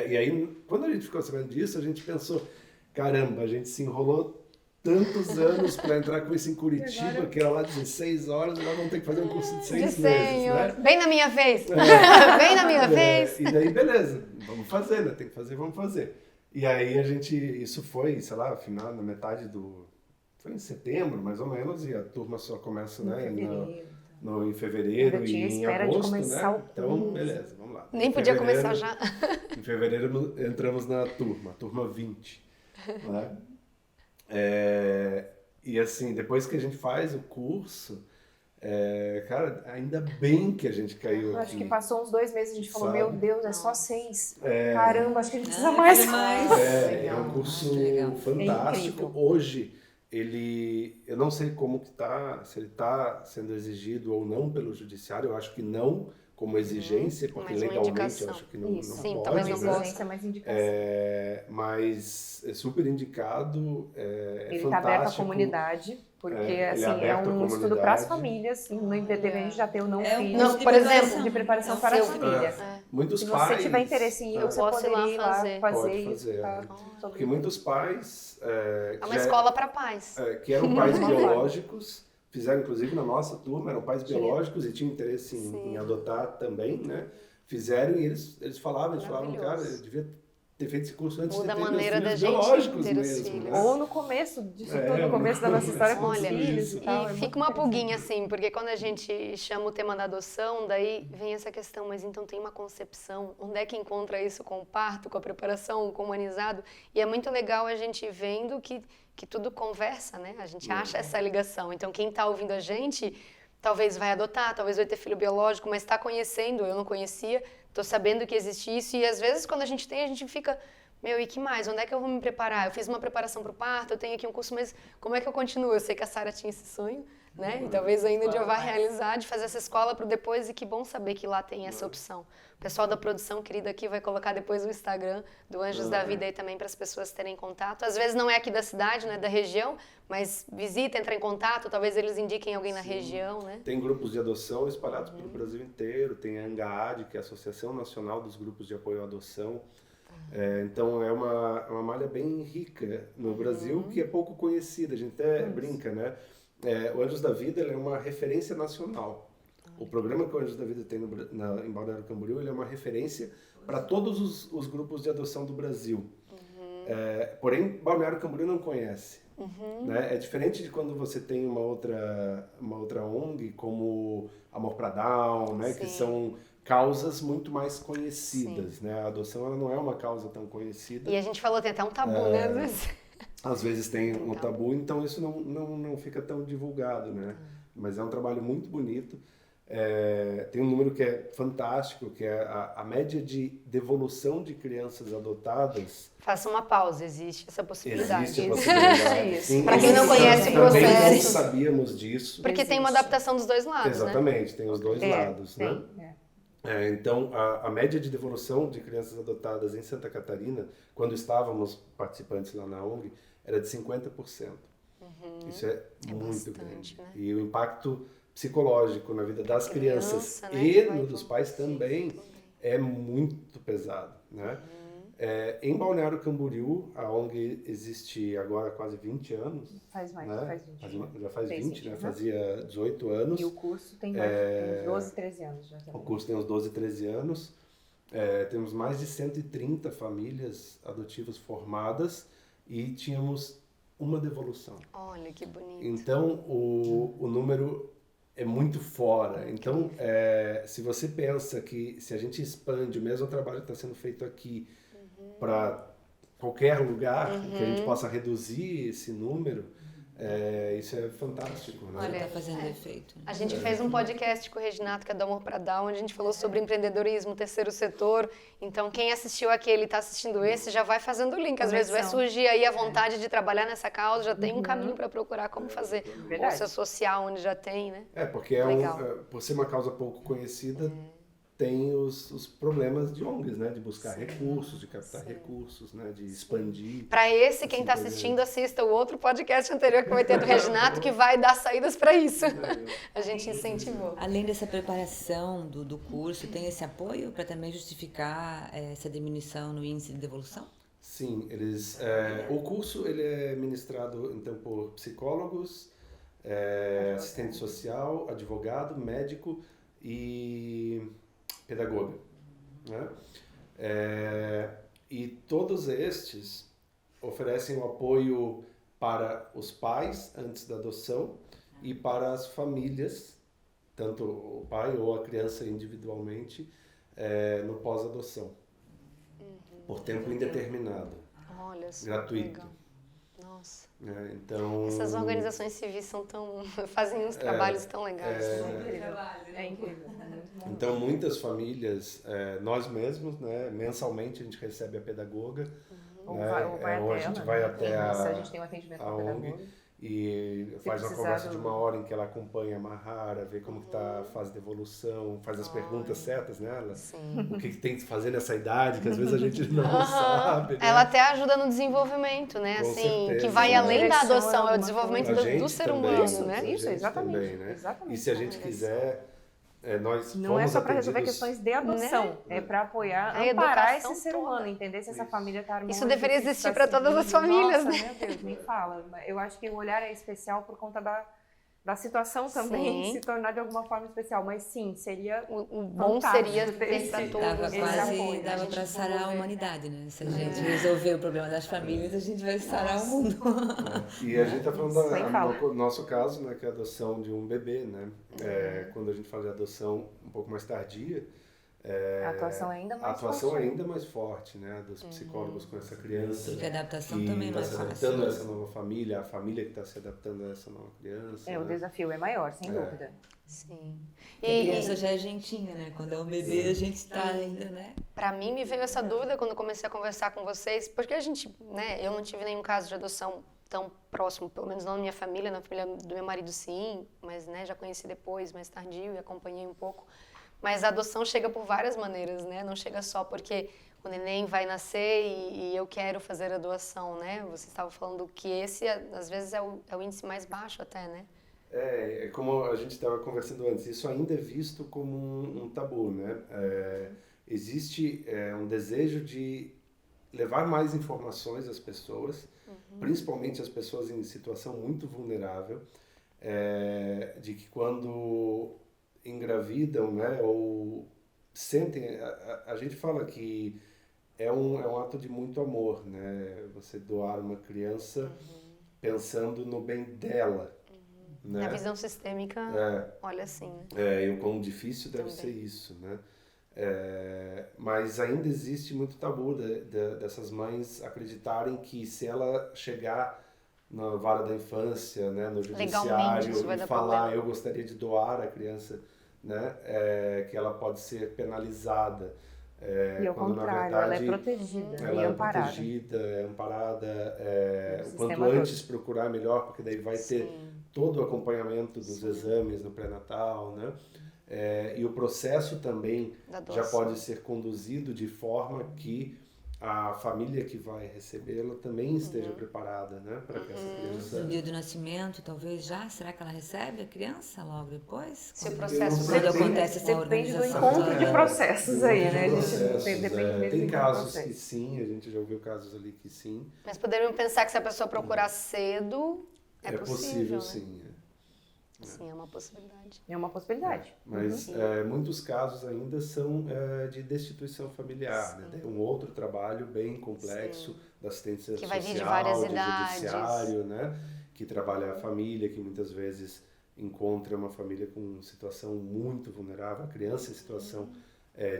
E aí, quando a gente ficou sabendo disso, a gente pensou, caramba, a gente se enrolou tantos anos para entrar com isso em Curitiba, que era lá 16 horas, agora vamos ter que fazer um curso de 6 meses, né? Bem na minha vez. Bem na minha vez. E daí, beleza, vamos fazer, né? Tem que fazer, vamos fazer. E aí isso foi, sei lá, final, na metade foi em setembro, mais ou menos, e a turma só começa, né, em fevereiro Ainda e tinha em espera de agosto, começar né? o Então, curso. beleza, vamos lá. Nem Em podia fevereiro- começar já. Em fevereiro entramos na turma 20, né? E assim, depois que a gente faz o curso, cara, ainda bem que a gente caiu Eu aqui. acho que passou uns 2 meses, a gente falou, Sabe? meu Deus, é só 6. Caramba, acho que a gente precisa mais. É um curso legal. fantástico. É incrível. Hoje, eu não sei como que tá, se ele está sendo exigido ou não pelo judiciário, eu acho que não como exigência, porque mais uma legalmente indicação. eu acho que não Isso. Sim, pode, talvez Mais não né? possa. exigência, mais indicação. Mas é super indicado, Ele está fantástico. aberto à comunidade, porque ele é assim, aberto à um estudo para as comunidade. famílias. No IPTV a gente já tem o não É um filho. curso Não, de por exemplo, preparação. de preparação É um para a curso de família. Muitos Se você pais, tiver interesse em ir, Eu você posso ir lá poderia ir lá fazer. fazer Pode isso. fazer, Tá? porque muitos pais É uma escola para pais. que eram pais biológicos, fizeram inclusive na nossa turma, eram pais biológicos e tinham interesse em adotar também, né? Fizeram e eles falavam, cara, eu devia ter feito esse curso antes Muda de ter a maneira meus da filhos gente biológicos ter os mesmo, filhos. né? Ou no começo disso tudo, É, no começo da nossa história com os Olha, filhos e tal. é e muito fica uma interessante. pulguinha assim, porque quando a gente chama o tema da adoção, daí vem essa questão, mas então tem uma concepção, onde é que encontra isso com o parto, com a preparação, com o humanizado? E é muito legal a gente vendo que tudo conversa, né? A gente acha essa ligação. Então quem está ouvindo a gente, talvez vai adotar, talvez vai ter filho biológico, mas está conhecendo, eu não conhecia, estou sabendo que existe isso, e às vezes quando a gente tem, a gente fica... Meu, e que mais? Onde é que eu vou me preparar? Eu fiz uma preparação para o parto, eu tenho aqui um curso, mas como é que eu continuo? Eu sei que a Sara tinha esse sonho, né? E talvez ainda um dia eu vá realizar, de fazer essa escola para depois, e que bom saber que lá tem essa opção. O pessoal da produção querida aqui vai colocar depois o Instagram do Anjos da Vida aí também para as pessoas terem contato. Às vezes não é aqui da cidade, né, da região, mas visita, entra em contato, talvez eles indiquem alguém na região, né? Tem grupos de adoção espalhados pelo Brasil inteiro, tem a ANGAAD, que é a Associação Nacional dos Grupos de Apoio à Adoção. Então é uma malha bem rica no Brasil, que é pouco conhecida, a gente até brinca, né? O Anjos da Vida ele é uma referência nacional. O programa que o Anjos da Vida tem em Balneário Camboriú ele é uma referência para todos os grupos de adoção do Brasil. Porém, Balneário Camboriú não conhece. Né? É diferente de quando você tem uma outra ONG, como Amor pra Down, né? Que são causas muito mais conhecidas, né? A adoção ela não é uma causa tão conhecida. E a gente falou, tem até um tabu, né? Às vezes. Às vezes tem um tabu, então isso não fica tão divulgado, né? mas é um trabalho muito bonito. Tem um número que é fantástico, que é a média de devolução de crianças adotadas. Faça uma pausa, existe essa possibilidade. Existe a possibilidade. Isso. Para quem não conhece o Também não processo. sabíamos disso. Porque tem uma adaptação dos dois lados, Exatamente, tem os dois lados, tem, né? Então, a média de devolução de crianças adotadas em Santa Catarina, quando estávamos participantes lá na ONG, era de 50%. Isso é muito bastante, grande. né? E o impacto psicológico na vida das crianças né, e vai no dos pais também é muito pesado, né? Em Balneário Camboriú, a ONG existe agora há quase 20 anos. Faz mais, né? faz 20. Já faz 20, né? Uhum. Fazia 18 anos. E o curso tem uns 12, 13 anos já. O curso tem uns 12, 13 anos. Temos mais de 130 famílias adotivas formadas e tínhamos uma devolução. Olha, que bonito. Então, o número é muito fora. Então, se você pensa que se a gente expande o mesmo trabalho que está sendo feito aqui para qualquer lugar, que a gente possa reduzir esse número, isso é fantástico. Né? Olha, Está fazendo efeito. A gente fez um podcast com o Reginato, que é do Amor para Dar, onde a gente falou sobre empreendedorismo, terceiro setor. Então, quem assistiu aquele e está assistindo esse, já vai fazendo o link. Às vezes vai surgir aí a vontade de trabalhar nessa causa, já tem um caminho para procurar como fazer. Ou se associar onde já tem, né? Porque por ser uma causa pouco conhecida, tem os problemas de ONGs, né? De buscar recursos, de captar recursos, né? De expandir. Para esse, quem está assistindo, assista o outro podcast anterior que vai ter do Reginato, que vai dar saídas para isso. A gente incentivou. Além dessa preparação do curso, tem esse apoio para também justificar essa diminuição no índice de devolução? Sim, o curso ele é ministrado então por psicólogos, assistente social, advogado, médico e pedagoga, né? E todos estes oferecem o apoio para os pais antes da adoção e para as famílias, tanto o pai ou a criança individualmente, no pós-adoção, por tempo indeterminado, Olha só, gratuito. legal. Nossa. Então, essas organizações civis fazem uns trabalhos tão legais. É incrível. Então, muitas famílias, nós mesmos, né, mensalmente a gente recebe a pedagoga, ou a gente vai até a gente tem um atendimento com a pedagoga. E faz uma conversa de 1 hora em que ela acompanha a Mahara, vê como que tá a fase de evolução, faz as perguntas certas nela. O que tem que fazer nessa idade, que às vezes a gente não sabe. Né? Ela até ajuda no desenvolvimento, né? Com assim, certeza, que vai né? além da adoção, é o desenvolvimento do ser também, humano, né? Isso, exatamente. Também, né? Exatamente. E se a gente quiser, nós não é só para resolver atendidos... questões de adoção, é para apoiar, a amparar educação esse ser toda. humano, entender se essa família está harmônica. Isso deveria se existir tá para todas as seguindo. famílias, Nossa, né? Meu Deus, nem fala. Eu acho que o olhar é especial por conta da situação também, se tornar de alguma forma especial. Mas sim, seria o bom seria ter para todos. Dava para sarar a humanidade, né? Se a gente resolver o problema das famílias, a gente vai sarar o mundo. E a gente está falando do nosso caso, né, que é a adoção de um bebê, né? Quando a gente fala de adoção um pouco mais tardia, a atuação é ainda mais atuação forte. ainda mais forte, né, dos psicólogos com essa criança. Porque a adaptação que também não é está se fácil. adaptando a essa nova família, a família que está se adaptando a essa nova criança. O desafio é maior, sem dúvida. Sim. A criança já é gentinha, né? Quando é um bebê, a gente está ainda, né? Para mim, me veio essa dúvida quando eu comecei a conversar com vocês, porque a gente, né, eu não tive nenhum caso de adoção tão próximo, pelo menos não na minha família, na família do meu marido sim, mas né, já conheci depois, mais tardio, e acompanhei um pouco. Mas a adoção chega por várias maneiras, né? Não chega só porque o neném vai nascer e eu quero fazer a doação, né? Você estava falando que esse, às vezes, é o índice mais baixo até, né? Como a gente estava conversando antes, isso ainda é visto como um tabu, né? Existe um desejo de levar mais informações às pessoas, principalmente as pessoas em situação muito vulnerável, de que quando engravidam, né, ou sentem, a gente fala que é um ato de muito amor, né? Você doar uma criança pensando no bem dela. Né? Na visão sistêmica, olha assim, né? E o quão difícil deve ser isso, né? Mas ainda existe muito tabu dessas mães acreditarem que se ela chegar na vara da infância, né, no Legalmente, isso judiciário, vai e dar falar, problema. eu gostaria de doar a criança, né, que ela pode ser penalizada. E ao Quando na contrário, ela é verdade protegida e ela é amparada. protegida, é amparada, No o quanto sistema todo. antes procurar melhor, porque daí vai ter todo o acompanhamento dos exames no pré-natal, né? E o processo também Da já doação. pode ser conduzido de forma que a família que vai recebê-la também esteja preparada, né, para que essa criança... No dia do nascimento, talvez já? Será que ela recebe a criança logo depois? Se o Eu processo não sei, Quando tem- acontece essa Depende do organização encontro de toda. processos aí, né? A gente processos, depende mesmo tem do casos processo. que sim, a gente já ouviu casos ali que sim. Mas poderiam pensar que se a pessoa procurar cedo, é possível, né? sim. Sim, é uma possibilidade. É uma possibilidade. Mas muitos casos ainda são de destituição familiar, né? Tem um outro trabalho bem complexo da assistência Que vai vir de social, várias de idades. judiciário, né? Que trabalha a família, que muitas vezes encontra uma família com situação muito vulnerável, a criança em situação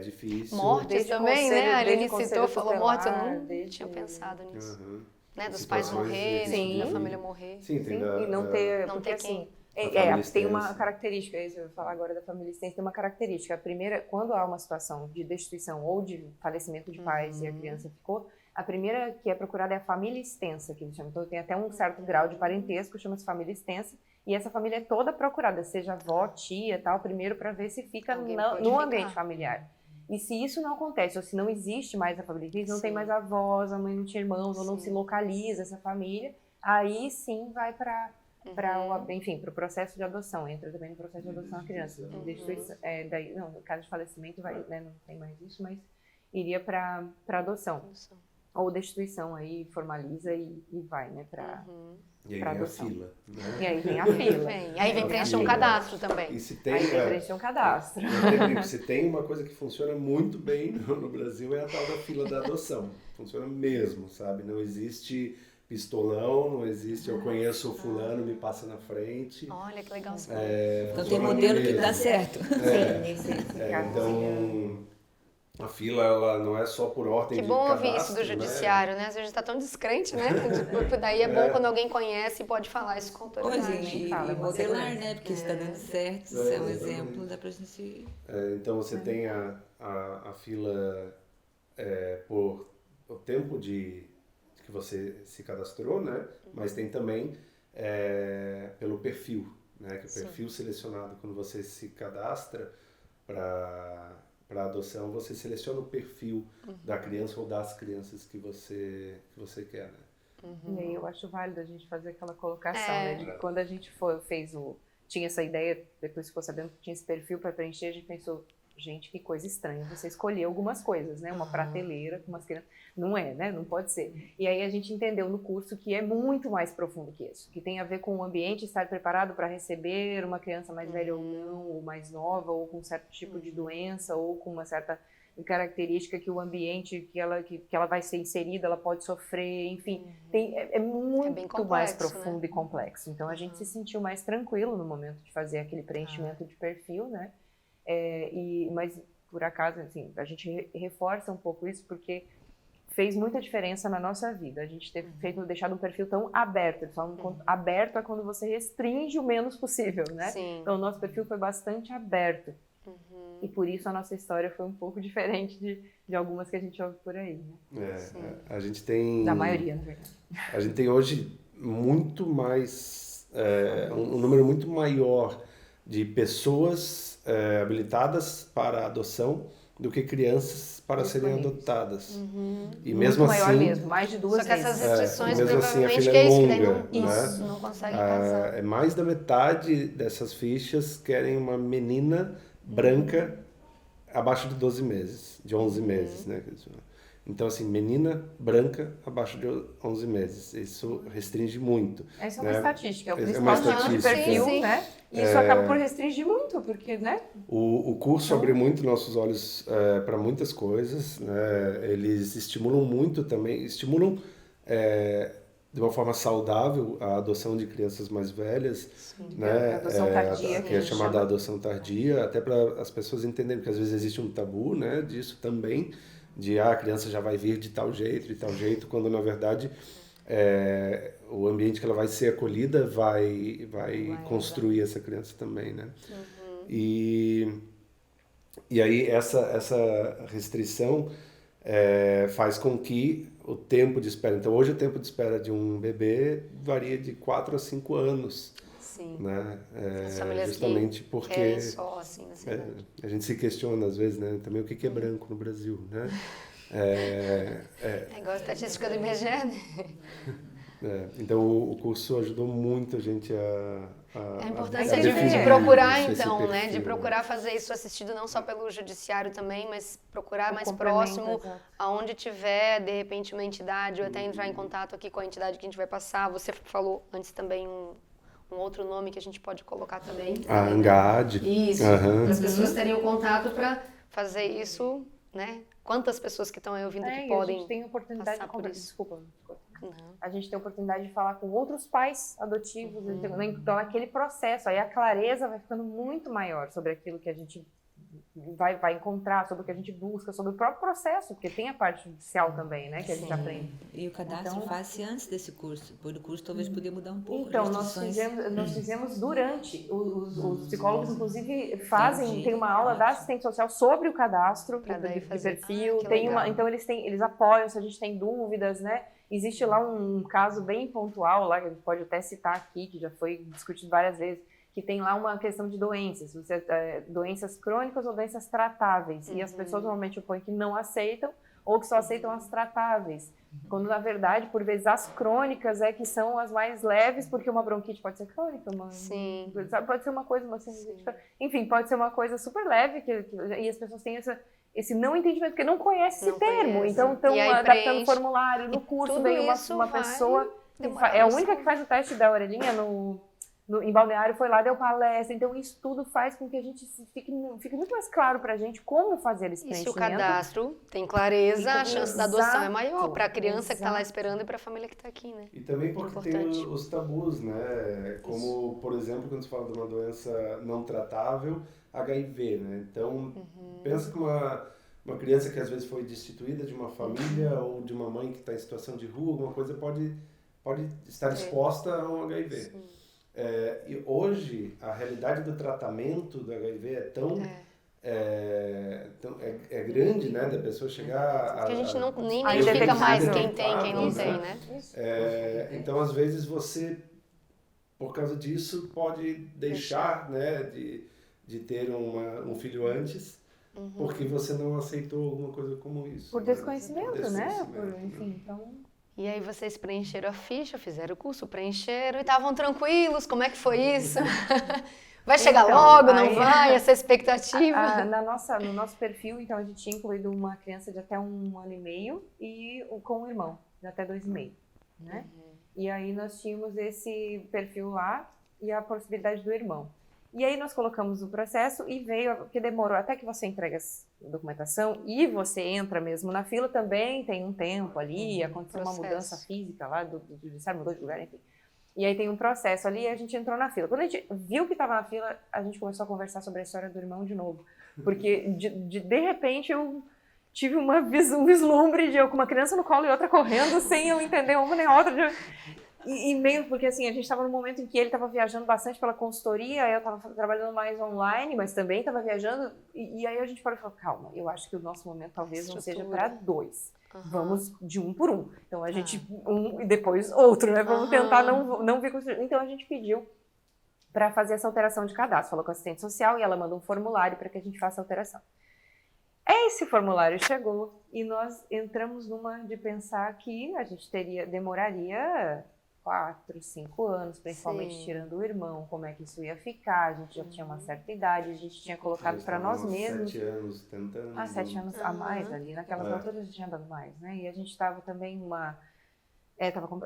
difícil. Mortes Desde também, conselho- né? A desde Aline conselho citou, falou mortes, eu tutelar, não desde- tinha pensado nisso. Uhum. Né? Dos pais Situações morrerem, Sim. da família morrer. Sim, tem Sim, da, e não da- ter, Não porque ter quem. assim, família tem uma extensa. característica, isso eu vou falar agora da família extensa, tem uma característica. A primeira, quando há uma situação de destituição ou de falecimento de pais e a criança ficou, a primeira que é procurada é a família extensa, que eles chamam. Então tem até um certo grau de parentesco, chama-se família extensa, e essa família é toda procurada, seja avó, tia, tal, primeiro para ver se fica Alguém no pode ficar. ambiente familiar. E se isso não acontece, ou se não existe mais a família, não Sim. tem mais avós, a mãe não tinha irmãos, ou não Sim. se localiza essa família, aí sim vai para enfim, para o processo de adoção, entra também no processo de adoção a criança. Destituição, daí, não, no caso de falecimento vai, né, não tem mais isso, mas iria para adoção. Ou destituição aí formaliza e vai, né, para E aí pra vem a adoção. fila, né? E aí vem a fila. Bem, aí vem A preencher um fila. cadastro também. E se tem, Aí tem que preencher um cadastro. se tem uma coisa que funciona muito bem no Brasil é a tal da fila da adoção. Funciona mesmo, sabe? Não existe pistolão, não existe eu conheço o fulano, me passa na frente. Olha que legal. Então tem Funciona modelo que mesmo. dá certo. Sim, esse caso, Então, a fila ela não é só por ordem Que de bom cadastro, ouvir isso do judiciário, né? Às vezes está tão descrente, né? Tipo, daí é bom quando alguém conhece e pode falar isso com Pois autoridade. gente, fala, e modelar, segurança. né? Porque está dando certo, isso é um exemplo, dá pra gente... Então você tem a fila por o tempo de que você se cadastrou, né? Mas tem também pelo perfil, né? Que o perfil selecionado quando você se cadastra para adoção, você seleciona o perfil da criança ou das crianças que você quer, né? E aí eu acho válido a gente fazer aquela colocação, né? De que quando a gente tinha essa ideia, depois ficou sabendo que tinha esse perfil para preencher, a gente pensou, gente, que coisa estranha, você escolher algumas coisas, né? Uma prateleira com umas crianças. Não é, né? Não pode ser. E aí a gente entendeu no curso que é muito mais profundo que isso, que tem a ver com o ambiente estar preparado para receber uma criança mais velha ou não, ou mais nova, ou com um certo tipo de doença, ou com uma certa característica que o ambiente que ela vai ser inserida, ela pode sofrer, enfim, é muito bem complexo, mais né? profundo e complexo. Então a gente se sentiu mais tranquilo no momento de fazer aquele preenchimento de perfil, né? Mas por acaso, assim, a gente reforça um pouco isso porque fez muita diferença na nossa vida. A gente ter deixado um perfil tão aberto. Eles falam aberto é quando você restringe o menos possível, né? Sim. Então o nosso perfil foi bastante aberto. E por isso a nossa história foi um pouco diferente de algumas que a gente ouve por aí, né? A gente tem... Da maioria, na verdade. A gente tem hoje muito mais... um número muito maior de pessoas habilitadas para a adoção do que crianças para serem adotadas. E mesmo Muito maior assim... mesmo, mais de duas Só que essas vezes. restrições mesmo assim, a provavelmente fila que é é isso, que daí longa, não, né? não conseguem casar. É mais da metade dessas fichas querem uma menina branca abaixo de 12 meses, de 11 meses, né? Então, assim, menina branca abaixo de 11 meses. Isso restringe muito. Essa é uma né? estatística, é o É principal uma tipo de estatística. perfil, Sim, sim. né? E isso acaba por restringir muito, porque, né? O curso abre muito nossos olhos para muitas coisas, né? Eles estimulam muito também, de uma forma saudável a adoção de crianças mais velhas, né? A adoção tardia, que é a gente chamada chama. adoção tardia, até para as pessoas entenderem que às vezes existe um tabu, né? Disso também, de a criança já vai vir de tal jeito, quando na verdade o ambiente que ela vai ser acolhida vai construir essa criança também, né? E aí essa restrição faz com que o tempo de espera... Então, hoje o tempo de espera de um bebê varia de 4 a 5 anos. Sim. Né? As famílias justamente que porque querem só, assim, na cidade. a gente se questiona às vezes, né? Também o que é branco no Brasil, né? É igual a estatística do IBGE, né? Então o curso ajudou muito a gente A importância definir de procurar, esse então, né? perfil, De procurar fazer isso assistido não só pelo judiciário também, mas procurar O mais complemento, próximo, exato. aonde tiver, de repente, uma entidade, ou até entrar em contato aqui com a entidade que a gente vai passar. Você falou antes também um outro nome que a gente pode colocar também. A ANGAD. Isso, Aham. para as pessoas terem o contato para fazer isso, né? Quantas pessoas que estão aí ouvindo que E a podem gente tem a oportunidade passar de por conversar. isso? Desculpa. Não. A gente tem a oportunidade de falar com outros pais adotivos. Então, aquele processo, aí a clareza vai ficando muito maior sobre aquilo que a gente vai encontrar, sobre o que a gente busca, sobre o próprio processo, porque tem a parte judicial também, né, que a gente aprende. E o cadastro Então- faz-se antes desse curso. Por o curso talvez poderia mudar um pouco. Então, as nós restrições. fizemos durante. Os psicólogos, inclusive, fazem, tem uma aula da Ótimo. assistente social sobre o cadastro Pra daí de fazer. perfil. Que Tem legal. então, eles apoiam se a gente tem dúvidas, né? Existe lá um caso bem pontual, lá, que a gente pode até citar aqui, que já foi discutido várias vezes, que tem lá uma questão de doenças, doenças crônicas ou doenças tratáveis. E as pessoas normalmente põem que não aceitam ou que só aceitam as tratáveis. Quando, na verdade, por vezes, as crônicas que são as mais leves, porque uma bronquite pode ser crônica, Sim. pode ser uma coisa, uma sinusite, enfim, pode ser uma coisa super leve, e as pessoas têm esse não entendimento, porque não conhece esse Não termo. conhece. Então, estão E aí adaptando preenche. o formulário. No E curso tudo veio isso uma vai pessoa, demorar é a isso. única que faz o teste da orelhinha em Balneário, foi lá, deu palestra. Então, isso tudo faz com que a gente fique muito mais claro pra gente como fazer esse E se o preenchimento. cadastro tem clareza, a chance da adoção é Exato, maior para a criança que está lá exato. esperando e para a família que está aqui, né? E também porque tem Importante. os tabus, né? Como, por exemplo, quando se fala de uma doença não tratável, HIV, né? Então, pensa que uma criança que às vezes foi destituída de uma família ou de uma mãe que está em situação de rua, alguma coisa pode estar exposta a um HIV. Sim. E hoje, a realidade do tratamento do HIV é tão... É grande, né? Da pessoa chegar Que a gente nem a identifica mais detectável, quem tem, quem não tem, né? né? Então, às vezes, você, por causa disso, pode deixar, né, de ter um filho antes, porque você não aceitou alguma coisa como isso. Por né? desconhecimento, Por né? desconhecimento, Enfim, então... E aí vocês preencheram a ficha, fizeram o curso, preencheram e estavam tranquilos? Como é que foi isso? Vai chegar Então, logo, não aí- vai? Essa expectativa? No nosso perfil, então, a gente tinha incluído uma criança de até 1 ano e meio e com um irmão, de até 2,5, né? E aí nós tínhamos esse perfil lá e a possibilidade do irmão. E aí nós colocamos o processo e veio, porque demorou até que você entrega a documentação e você entra mesmo na fila, também tem um tempo ali, aconteceu uma Processo. mudança física lá, do judiciário mudou de lugar, enfim. E aí tem um processo ali e a gente entrou na fila. Quando a gente viu que estava na fila, a gente começou a conversar sobre a história do irmão de novo. Porque, de repente, eu tive um vislumbre de eu com uma criança no colo e outra correndo, sem eu entender uma nem a outra. E meio porque, assim, a gente estava num momento em que ele estava viajando bastante pela consultoria, eu estava trabalhando mais online, mas também estava viajando. E aí a gente parou e falou, calma, eu acho que o nosso momento talvez não seja para 2. Vamos de 1 por 1. Então a gente, um e depois outro, né? Vamos tentar não vir com isso. Então a gente pediu para fazer essa alteração de cadastro. Falou com a assistente social e ela mandou um formulário para que a gente faça a alteração. Esse formulário chegou e nós entramos numa de pensar que a gente demoraria 4, 5 anos, principalmente Sim. tirando o irmão, como é que isso ia ficar, a gente já tinha uma certa idade, a gente tinha colocado para nós mesmos. 7 anos tentando. 7 anos a mais ali, naquelas alturas a gente tinha dado mais, né? E a gente estava também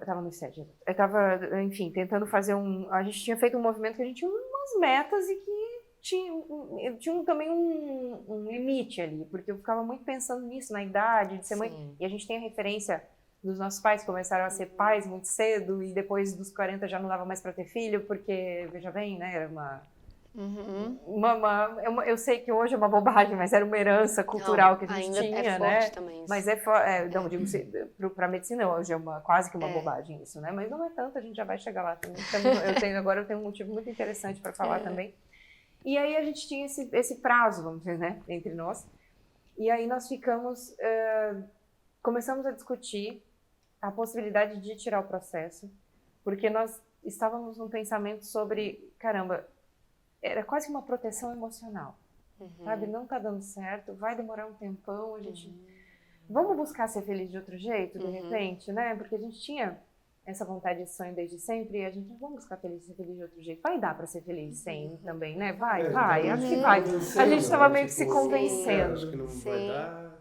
tava nos 7. Eu tava, enfim, tentando fazer a gente tinha feito um movimento que a gente tinha umas metas e que tinha também um limite ali, porque eu ficava muito pensando nisso, na idade, de ser mãe. Sim. E a gente tem a referência dos nossos pais que começaram a ser pais muito cedo e depois dos 40 já não dava mais para ter filho, porque, veja bem, né, era uma Eu sei que hoje é uma bobagem, mas era uma herança cultural Não, que a gente ainda tinha, é né? forte também isso. Mas não digo para a medicina hoje é quase que uma bobagem isso, né? Mas não é tanto, a gente já vai chegar lá. Agora eu tenho um motivo muito interessante para falar também. E aí a gente tinha esse prazo, vamos dizer, né, entre nós. E aí nós começamos a discutir a possibilidade de tirar o processo, porque nós estávamos num pensamento sobre, caramba, era quase que uma proteção emocional, sabe? Não tá dando certo, vai demorar um tempão, a gente... Vamos buscar ser feliz de outro jeito, de repente, né? Porque a gente tinha essa vontade, esse sonho desde sempre, e a gente, vamos buscar ser feliz de outro jeito. Vai dar para ser feliz sem também, né? Vai, acho que vai. A gente estava meio que se convencendo. Acho que não vai dar.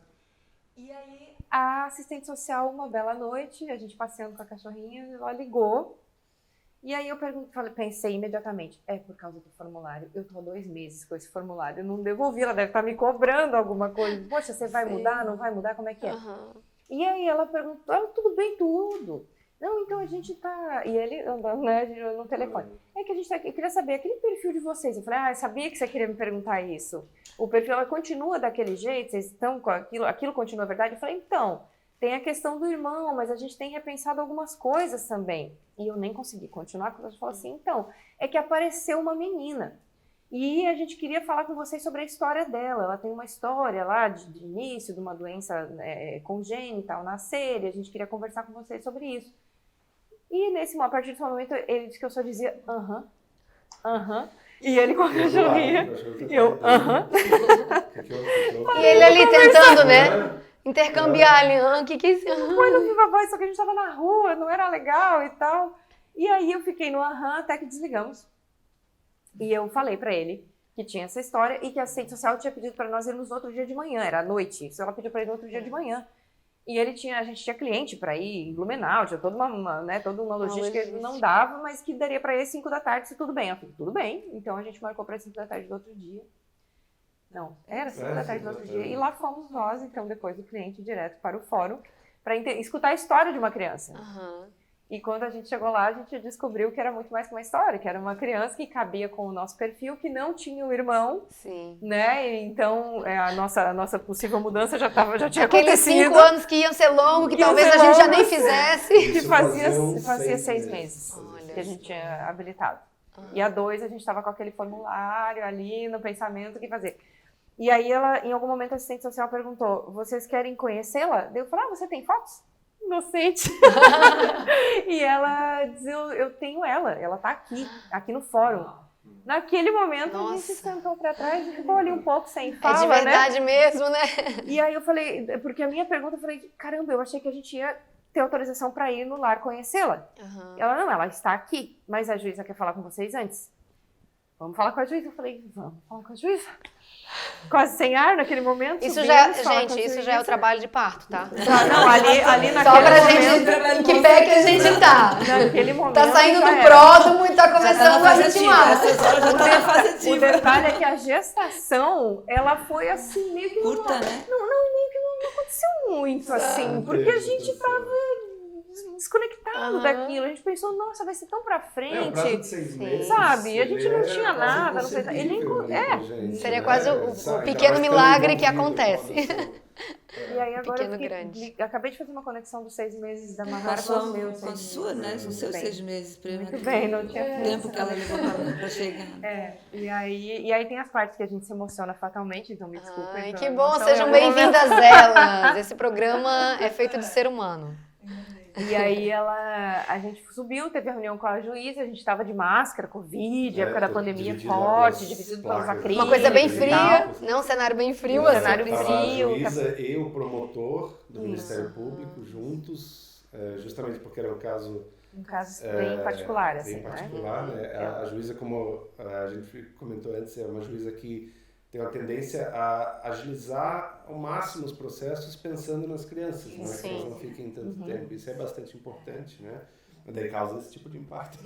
E aí, a assistente social, uma bela noite, a gente passeando com a cachorrinha, ela ligou. E aí eu pensei imediatamente, é por causa do formulário. Eu tô há 2 meses com esse formulário, eu não devolvi, ela deve estar me cobrando alguma coisa. Poxa, você vai mudar, não vai mudar, como é que é? E aí ela perguntou, tudo bem, tudo. Não, então a gente tá... E ele andando, né, no telefone. É que a gente tá aqui, eu queria saber, aquele perfil de vocês. Eu falei, eu sabia que você queria me perguntar isso. O perfil, ela continua daquele jeito, vocês estão com aquilo continua verdade? Eu falei, então, tem a questão do irmão, mas a gente tem repensado algumas coisas também. E eu nem consegui continuar, porque ela falou assim, então, é que apareceu uma menina. E a gente queria falar com vocês sobre a história dela. Ela tem uma história lá de início, de uma doença congênita ao nascer, e a gente queria conversar com vocês sobre isso. E a partir desse momento, ele disse que eu só dizia, E ele com a cachorrinha, E ele ali tentando, né? Intercambiar ali, que é isso? Foi no Viva Voz, só que a gente tava na rua, não era legal e tal. E aí eu fiquei no até que desligamos. E eu falei pra ele que tinha essa história e que a assistente social tinha pedido pra nós irmos no outro dia de manhã, era à noite. Isso ela pediu pra ir no outro dia de manhã. E a gente tinha cliente para ir em Blumenau, tinha toda uma logística que não dava, mas que daria para ir às 5 da tarde, se tudo bem. Eu falei, tudo bem. Então a gente marcou para 5 da tarde do outro dia. Não, era 5 da tarde do outro dia. E lá fomos nós, então, depois do cliente, direto para o fórum, para escutar a história de uma criança. E quando a gente chegou lá, a gente descobriu que era muito mais que uma história, que era uma criança que cabia com o nosso perfil, que não tinha o irmão, né? E então, a nossa possível mudança já tinha Aqueles acontecido. 5 anos que iam ser longos, que talvez a gente já nem fizesse. Que fazia 6 meses que a gente tinha habilitado. E a 2, a gente estava com aquele formulário ali, no pensamento, o que fazer. E aí, em algum momento, a assistente social perguntou, vocês querem conhecê-la? Eu falei, você tem fotos? Inocente. E ela diz, eu tenho ela tá aqui no fórum. Naquele momento, a gente sentou pra trás e ficou ali um pouco sem fala, de verdade mesmo, né? E aí eu falei, porque a minha pergunta, eu falei, caramba, eu achei que a gente ia ter autorização pra ir no lar conhecê-la. Ela, não, ela está aqui, mas a juíza quer falar com vocês antes. Vamos falar com a juíza? Eu falei, vamos falar com a juíza. Quase sem ar naquele momento. Isso já é o trabalho de parto, tá? Não, ali naquele só pra gente, em que pé que a gente tá. Naquele momento. Tá saindo do pródromo e tá começando a ritmar. O detalhe é que a gestação, ela foi assim, meio que... Curta, né? Meio que não aconteceu muito, assim, porque a gente tava desconectado daquilo. A gente pensou, nossa, vai ser tão pra frente. De 6 meses, sabe? A gente não tinha nada, não sei. Seria quase o pequeno milagre que acontece. E aí agora acabei de fazer uma conexão dos 6 meses da Mahara com os meus. Com a sua, né? São seus 6 meses. Muito bem, não tinha tempo que ela levou pra chegar. E aí tem as partes que a gente se emociona fatalmente, então me desculpem. Ai, que bom, sejam bem-vindas elas. Esse programa é feito de ser humano. E aí a gente subiu, teve a reunião com a juíza, a gente estava de máscara, Covid, época da pandemia forte, dividido pelos acrílicos. Uma coisa bem fria, né? Um cenário bem frio. Um cenário frio. A juíza e o promotor do Ministério Público juntos, justamente porque era um caso bem particular, assim, bem particular, né? A juíza, como a gente comentou antes, é uma juíza que tem uma tendência a agilizar ao máximo os processos pensando nas crianças, né? Que elas não fiquem tanto tempo. Isso é bastante importante, né? Daí causa esse tipo de impacto.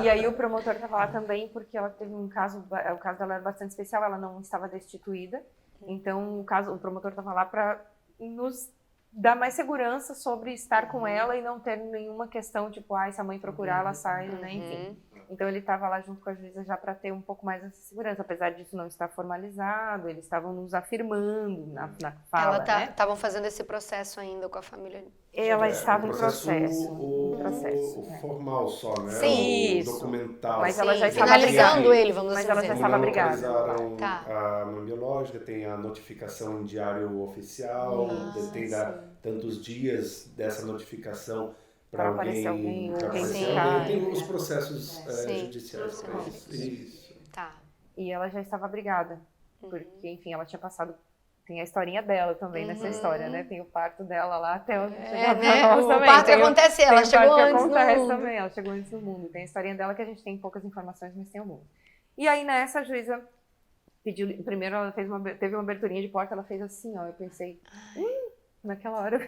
E aí o promotor estava lá também porque ela teve o caso dela era bastante especial, ela não estava destituída. Então o promotor estava lá para nos dar mais segurança sobre estar com ela e não ter nenhuma questão tipo, se a mãe procurar, ela sai, né? Enfim. Então ele estava lá junto com a juíza já para ter um pouco mais essa segurança, apesar disso não estar formalizado, eles estavam nos afirmando na fala, né? Estavam fazendo esse processo ainda com a família. Ela estava em processo. O formal só, né? Sim. O documental. Mas ela já estava finalizando ele, vamos Mas assim ela dizer. já estava brigada. Localizaram Tá. a mãe biológica, tem a notificação em diário oficial, tem tantos dias dessa notificação para aparecer alguém, ou pra quem aparecer ficar. alguém. Tem os processos Sim. judiciais para isso. Tá. E ela já estava brigada, porque, enfim, ela tinha passado... Tem a historinha dela também nessa história, né? Tem o parto dela lá até onde chegou pra nós O também. parto Tem acontece, ela tem o chegou parto que antes no acontece mundo. também, ela chegou antes no mundo. Tem a historinha dela que a gente tem poucas informações, mas tem o mundo. E aí, nessa, a juíza pediu... Primeiro, ela teve uma aberturinha de porta, ela fez assim, ó. Eu pensei, naquela hora...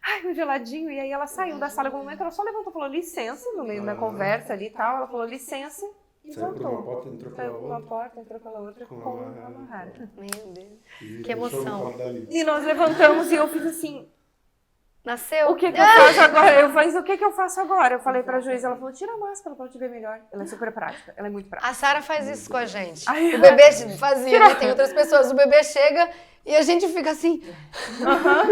Ai, um geladinho. E aí ela saiu da sala em algum momento, ela só levantou e falou licença, no meio da conversa ali e tal. Ela falou licença e Saiu por uma voltou. porta, entrou Saiu pela por uma outra. porta, entrou pela outra com uma amarrada. Meu Deus. E Que deixou no emoção. colo dali. E nós levantamos e eu fiz assim, Nasceu. o que eu faço agora? Eu falei, o que eu faço agora? Eu falei pra juíza, ela falou, tira a máscara pra eu te ver melhor. Ela é super prática, ela é muito prática. A Sara faz isso com a gente. Ai, O bebê fazia, né? Tem outras pessoas. O bebê chega e a gente fica assim.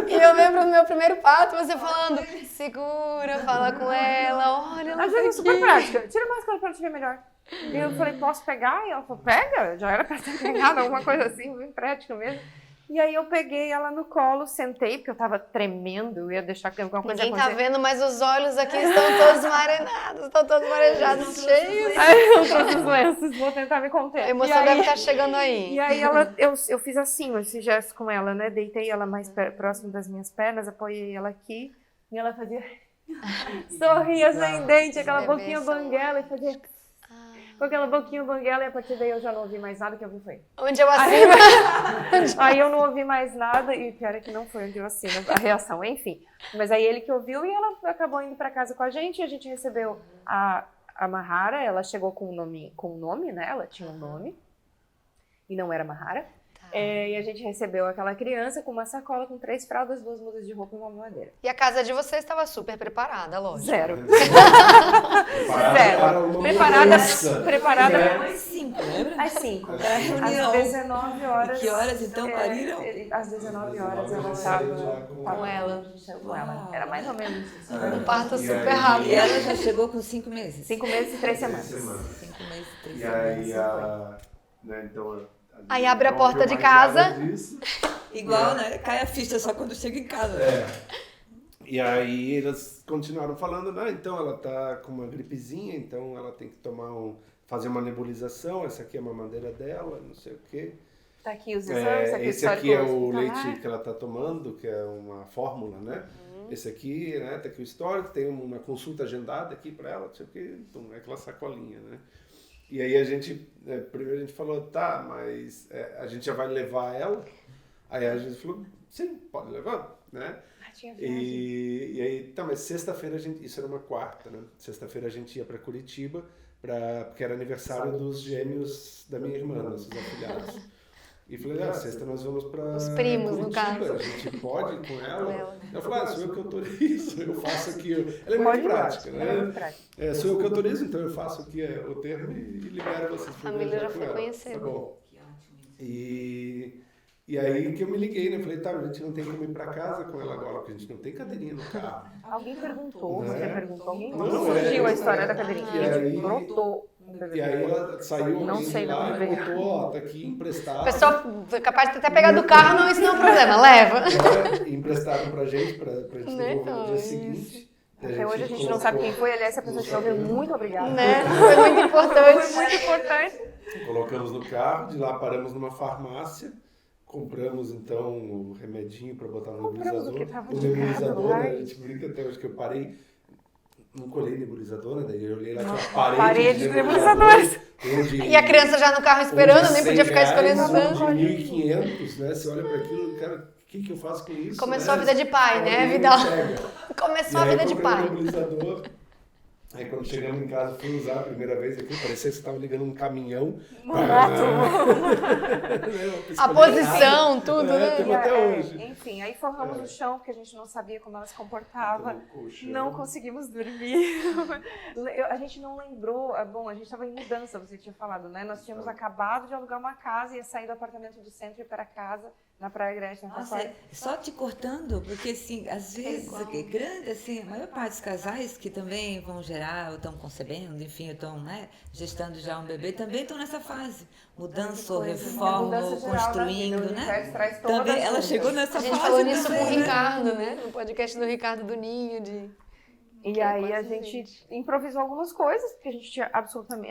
E eu lembro do meu primeiro parto, você falando, segura, fala com ela, olha, A ela juíza tá é super aqui. prática, tira a máscara pra eu te ver melhor. E eu falei, posso pegar? E ela falou, pega, já era pra ter pegado, alguma coisa assim, bem prática mesmo. E aí eu peguei ela no colo, sentei, porque eu tava tremendo, eu ia deixar que alguma coisa Ninguém tá acontecer. vendo, mas os olhos aqui estão todos marenados, estão todos marejados, cheios. Aí eu trouxe os lenços, vou tentar me conter. A emoção deve estar chegando aí. E aí eu fiz assim, esse gesto com ela, né? Deitei ela mais próximo das minhas pernas, apoiei ela aqui, e ela fazia... Sorria sem dente, aquela Bebês boquinha são- banguela, e fazia... Com aquela boquinha banguela, e a partir daí eu já não ouvi mais nada, que eu vi foi... Onde eu assino. Aí eu não ouvi mais nada, e pior é que não foi onde eu assino a reação, enfim. Mas aí ele que ouviu, e ela acabou indo pra casa com a gente recebeu a Mahara, ela chegou com um nome, né? Ela tinha um nome, e não era Mahara. E a gente recebeu aquela criança com uma sacola com 3 fraldas, 2 mudas de roupa e uma mamadeira. E a casa de vocês estava super preparada, lógico. Zero. Para uma mudança. Preparada Às 5, lembra? às 5. reunião. Às 19 horas. Que horas, então, pariram? Às 19 horas eu Saiu estava já Com ela. com ela. Era mais ou menos isso. Um parto E super aí- rápido. E ela já chegou com 5 meses. 5 meses e 3 semanas. 5 meses e 3 E semanas. aí, né, então... Aí abre a não porta viu de mais casa. nada disso. Igual, né? Cai a ficha só quando chega em casa. E aí eles continuaram falando, né? Então ela tá com uma gripezinha, então ela tem que fazer uma nebulização, essa aqui é a mamadeira dela, não sei o quê. Tá aqui os exames, aqui Esse aqui é o histórico hospitalar. leite que ela tá tomando, que é uma fórmula, né? Esse aqui, né? Tá aqui o histórico, tem uma consulta agendada aqui para ela, não sei o quê, então é aquela sacolinha, né? E aí primeiro a gente falou, tá, mas a gente já vai levar ela? Aí a gente falou, sim, pode levar, né? Tinha viagem. E aí, tá, mas sexta-feira isso era uma quarta, né? Sexta-feira a gente ia para Curitiba, porque era aniversário dos gêmeos da minha irmã, nossos afilhados. E falei, sexta nós vamos para Os primos, no Curitiba, caso. a gente pode ir com ela? ela. Eu falei, sou eu que autorizo, eu faço aqui. Ela é Pode muito prática, ela é muito né? prática. Sou eu que autorizo, então eu faço aqui o termo e libero vocês. A família já foi ela. conhecer. Tá bom. E aí que eu me liguei, né? Falei, tá, a gente não tem como ir pra casa com ela agora, porque a gente não tem cadeirinha no carro. Alguém perguntou, Né? você perguntou, alguém Não, surgiu a história da cadeirinha. E aí- Brotou. E aí ela saiu Não alguém sei de lá de onde e veio. botou, ó, tá aqui emprestado. O pessoal foi capaz de ter pegado o carro, não, isso não é um problema, leva. Emprestado pra gente devolver no dia Isso. seguinte. Até hoje a gente não sabe quem foi, aliás, se a pessoa estiver ouvindo, muito obrigada. Né? Foi muito importante. Foi muito importante. Colocamos no carro, de lá paramos numa farmácia, compramos então o remedinho para botar no Compramos o nebulizador. que tava O de nebulizador, casa, né, vai. a gente brinca até hoje que eu parei, não colhei nebulizador, né? Daí eu olhei lá, tinha uma Parede parede de de nebulizadores. E a criança já no carro esperando, nem podia ficar escolhendo um tanto. de 1.500, né? Você olha para aquilo, cara, o que eu faço com isso? Começou né? a vida de pai, né, Alguém Vidal? pega. Começou E a aí vida de comprei um pai. nebulizador. Aí quando chegamos em casa, fui usar a primeira vez aqui, parecia que você estava ligando um caminhão. Uma moto. A posição, tudo, É, né? temos até hoje. Enfim, aí forramos o chão, porque a gente não sabia como ela se comportava. Então, colchão. Não conseguimos dormir. A gente não lembrou. Bom, a gente estava em mudança, você tinha falado, né? Nós tínhamos acabado de alugar uma casa, ia sair do apartamento do centro e ir para casa, na Praia Grande, na Nossa, Taquara. só te cortando, porque assim, às vezes, grande, assim, a maior parte dos casais que também vão gerar, ou estão concebendo, enfim, ou estão, né, gestando já um bebê, também estão nessa fase. Mudança, ou reforma, Mudança ou geral da vida, construindo, o né? universo traz todas Também ela juntas. chegou nessa A fase. gente falou nisso com o também, né? Ricardo, né? No podcast do Ricardo do Ninho, E aí a quase gente improvisou algumas coisas, porque a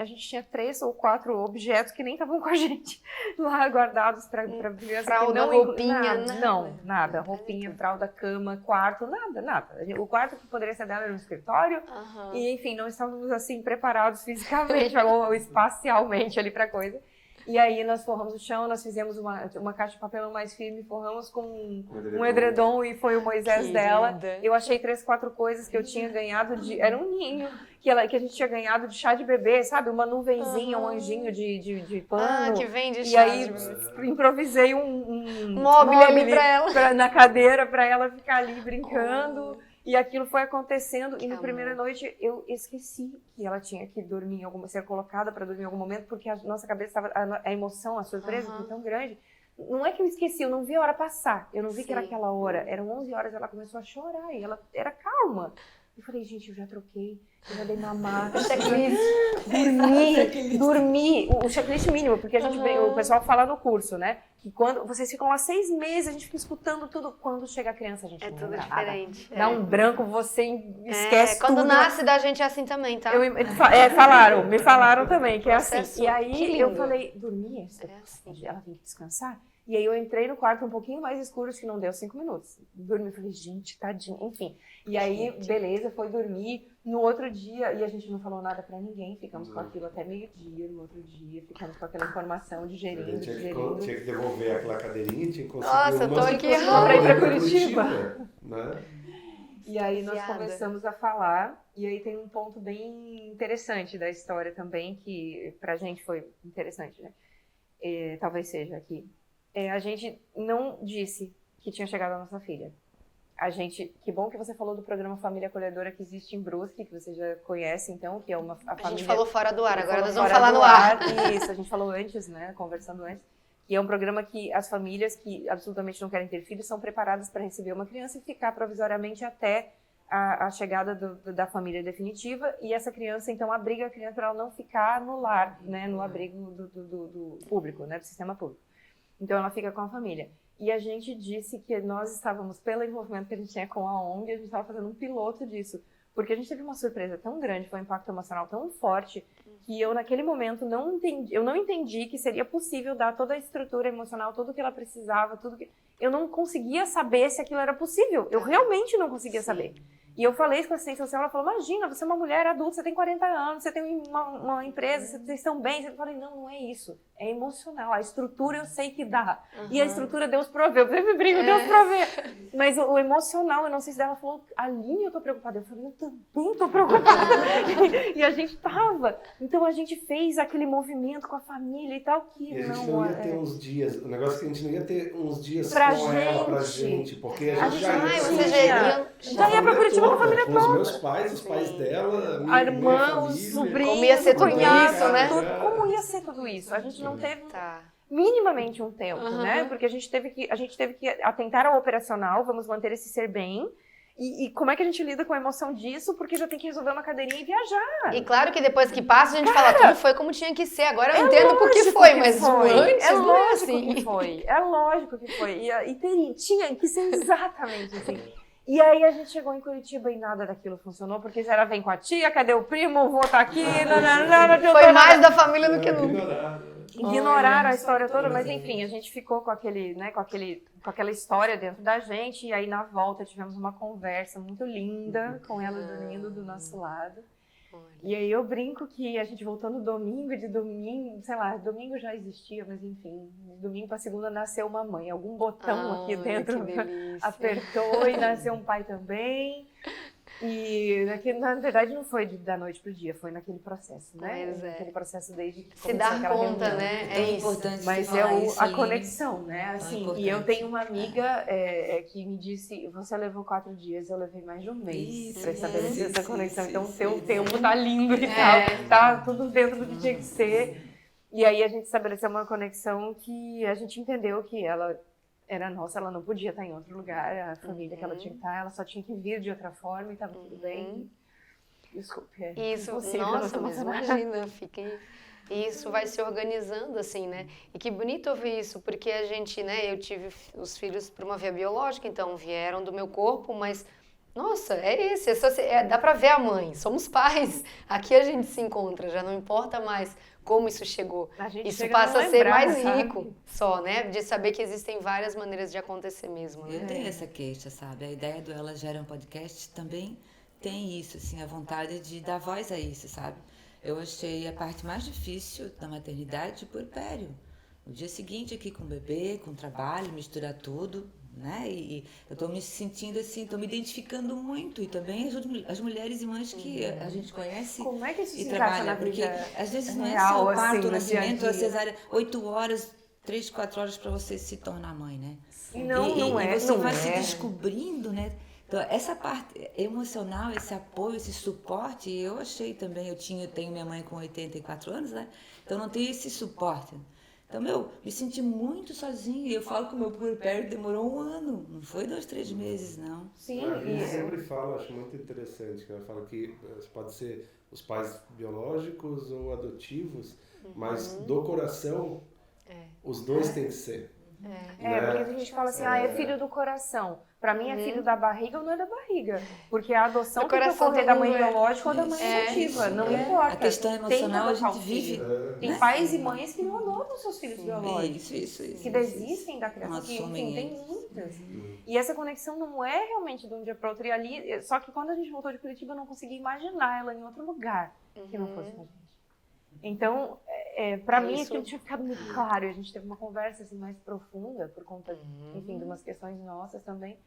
gente tinha 3 ou 4 objetos que nem estavam com a gente lá guardados para criança. Fralda, roupinha, nada. Não, nada. Roupinha, fralda, cama, quarto, nada. O quarto que poderia ser dela era um escritório. E, enfim, não estávamos assim preparados fisicamente ou espacialmente ali para coisa. E aí nós forramos o chão, nós fizemos uma caixa de papelão mais firme, forramos com um edredom e foi o Moisés dela. Querida. Eu achei 3, 4 coisas que eu tinha ganhado era um ninho que a gente tinha ganhado de chá de bebê, sabe? Uma nuvenzinha, um anjinho de pano. que vem de E chá aí de improvisei um móvel ali pra ela. na cadeira para ela ficar ali brincando. E aquilo foi acontecendo, e na amor. primeira noite eu esqueci que ela tinha que dormir ser colocada para dormir em algum momento, porque a nossa cabeça estava, a emoção, a surpresa foi tão grande. Não é que eu esqueci, eu não vi a hora passar, eu não vi que era aquela hora. Eram 11 horas, ela começou a chorar e ela era calma. Eu falei, gente, eu já troquei, eu já dei mamar. checklist. Dormi, o checklist mínimo, porque o pessoal fala no curso, né? Que quando vocês ficam lá 6 meses, a gente fica escutando tudo. Quando chega a criança, a gente É não tudo lembra nada. diferente. Dá um branco, você esquece Quando tudo. nasce da gente é assim também, tá? Me falaram também que é assim. Processo. E Que aí eu lindo. falei, dormi? É assim. Ela tem que descansar? E aí eu entrei no quarto um pouquinho mais escuro, acho que não deu 5 minutos. Dormi, falei, gente, tadinho, enfim. E aí, beleza, foi dormir. No outro dia, e a gente não falou nada pra ninguém, ficamos com aquilo até meio-dia, no outro dia, ficamos com aquela informação, digerindo. Tinha que devolver aquela cadeirinha, tinha que conseguir Nossa, eu tô uma aqui pra ir pra Curitiba, Curitiba. né? E aí nós Viciada. começamos a falar, e aí tem um ponto bem interessante da história também, que pra gente foi interessante, né? Talvez seja aqui. A gente não disse que tinha chegado a nossa filha. Que bom que você falou do programa Família Acolhedora que existe em Brusque, que você já conhece, então, que é a família... A gente falou fora do ar, agora falou nós vamos fora falar do no ar. Isso, a gente falou antes, né, conversando antes. E é um programa que as famílias que absolutamente não querem ter filhos são preparadas para receber uma criança e ficar provisoriamente até a chegada da família definitiva. E essa criança, então, abriga a criança para ela não ficar no lar, né, no abrigo do público, né, do sistema público. Então, ela fica com a família. E a gente disse que nós estávamos, pelo envolvimento que a gente tinha com a ONG, a gente estava fazendo um piloto disso. Porque a gente teve uma surpresa tão grande, foi um impacto emocional tão forte, que eu, naquele momento, não entendi que seria possível dar toda a estrutura emocional, tudo que ela precisava, eu não conseguia saber se aquilo era possível. Eu realmente não conseguia saber. E eu falei isso com a assistente social, ela falou, imagina, você é uma mulher adulta, você tem 40 anos, você tem uma empresa, vocês estão bem. Eu falei, não é isso, é emocional, a estrutura eu sei que dá. E a estrutura Deus proveu, eu sempre brinco, Deus provê. Mas o emocional, eu não sei se ela falou, Aline, eu tô preocupada. Eu falei, eu também tô preocupada. E a gente tava. Então a gente fez aquele movimento com a família e tal, que E a gente não não ia ter uns dias, o negócio é que a gente não ia ter uns dias Pra com ela, pra gente. gente, porque a gente já Ai, ia você sentir já ia pra Curitiba com a família com os meus pais, os pais dela, a irmã, família. os sobrinhos, Como ia ser tudo cunhados, isso, né? Como ia ser tudo isso? A gente não teve Tá. minimamente um tempo, né? Porque a gente teve que atentar ao operacional, vamos manter esse ser bem. E como é que a gente lida com a emoção disso? Porque já tem que resolver uma cadeirinha e viajar. E claro que depois que passa, a gente fala, tudo foi como tinha que ser. Agora eu entendo por que foi, mas antes não é assim. Que foi. É lógico que foi. Tinha que ser exatamente assim. E aí a gente chegou em Curitiba e nada daquilo funcionou, porque era vem com a tia, cadê o primo, o vô tá aqui, Foi mais da família do que nunca. Ignoraram a história toda, mas enfim, a gente ficou com aquela história dentro da gente, e aí na volta tivemos uma conversa muito linda com ela dormindo do nosso lado. E aí eu brinco que a gente voltou no domingo, de domingo, sei lá, domingo já existia, mas enfim, de domingo para segunda nasceu uma mãe, algum botão aqui dentro apertou e nasceu um pai também. E na verdade não foi da noite pro dia, foi naquele processo, né? Pois é. Naquele processo desde que Se dar começou aquela conta, reunião. né? Tão É isso. importante Mas você é falar isso, a Aline. conexão, né? Tão Assim, importante. e eu tenho uma amiga que me disse, você levou 4 dias, eu levei mais de um mês Isso, para estabelecer essa isso, conexão. isso, Então o isso, teu isso. tempo tá lindo e É. tal, tá tudo dentro do que tinha que ser. E aí a gente estabeleceu uma conexão que a gente entendeu que ela era nossa, ela não podia estar em outro lugar, a família que ela tinha que estar, ela só tinha que vir de outra forma e estava tudo bem. Desculpe, é Isso, impossível nossa, não mas se emocionar. imagina, fiquem... E isso vai se organizando assim, né? E que bonito ouvir isso, porque a gente, né, eu tive os filhos por uma via biológica, então vieram do meu corpo, mas, nossa, é esse, dá pra ver a mãe, somos pais, aqui a gente se encontra, já não importa mais como isso chegou. A gente Isso chega a não passa a ser lembrar, mais sabe? rico só, né? De saber que existem várias maneiras de acontecer mesmo, né? Eu tenho essa queixa, sabe? A ideia do Ela Gera um Podcast também tem isso, assim, a vontade de dar voz a isso, sabe? Eu achei a parte mais difícil da maternidade o puerpério. No dia seguinte aqui com o bebê, com o trabalho, misturar tudo, né? E eu tô me sentindo assim, tô me identificando muito. E também as mulheres e mães que a gente conhece Como é que isso e se encaixa trabalha. na Porque vida às vezes não é real, só o assim, parto, o no dia a nascimento, a dia? cesárea, 8 horas, 3, 4 horas para você se tornar mãe, né? Não E é, você não vai é. se descobrindo, né? Então, essa parte emocional, esse apoio, esse suporte, eu achei também, eu tenho minha mãe com 84 anos, né? Então não tenho esse suporte. Então, me senti muito sozinha. E eu falo que o meu puerpério demorou 1 ano, não foi 2, 3 meses, não. Sim, Eu sempre falo, acho muito interessante, que ela fala que pode ser os pais biológicos ou adotivos, mas do coração, os dois têm que ser. porque a gente fala assim, é filho do coração. Pra mim é filho da barriga ou não é da barriga. Porque a adoção Do tem que coração ocorrer todo da mãe mundo é. biológica ou da mãe adotiva. Não importa. A questão Tem que emocional a adotar gente o filho. vive. Tem pais e mães que não adotam seus filhos biológicos. Isso. Que desistem da criação, Não que assumem enfim, tem eles. muitas. E essa conexão não é realmente de um dia para outro. E ali, só que quando a gente voltou de Curitiba, eu não conseguia imaginar ela em outro lugar que não fosse com a gente. Então, para mim, Isso- aquilo tinha ficado muito claro. E a gente teve uma conversa assim, mais profunda, por conta, enfim, de umas questões nossas também.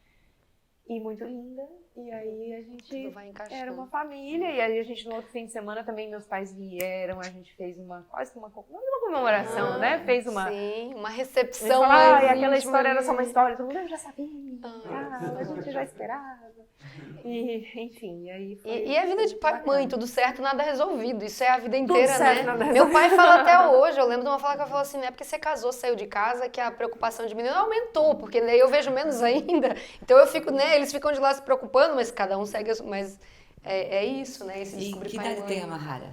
E muito linda. E aí a gente Tudo vai encaixando. era uma família. E aí a gente, no outro fim de semana, também meus pais vieram. A gente fez quase que uma comemoração, né? Fez uma... Sim, uma A gente recepção fala, mais aquela íntima história era só uma ali. história, todo mundo já sabia, a gente já esperava. E, enfim, e aí foi... E a vida de pai e bacana. mãe, tudo certo, nada resolvido. Isso é a vida inteira, certo, né? nada Meu resolvido. pai fala até hoje, eu lembro de uma fala que ela falou assim, não é porque você casou, saiu de casa, que a preocupação de menino aumentou, porque daí eu vejo menos ainda. Então eu fico, né, eles ficam de lá se preocupando, mas cada um segue, mas é isso, né, esse E descobrir que pai e idade mãe. tem a Mahara?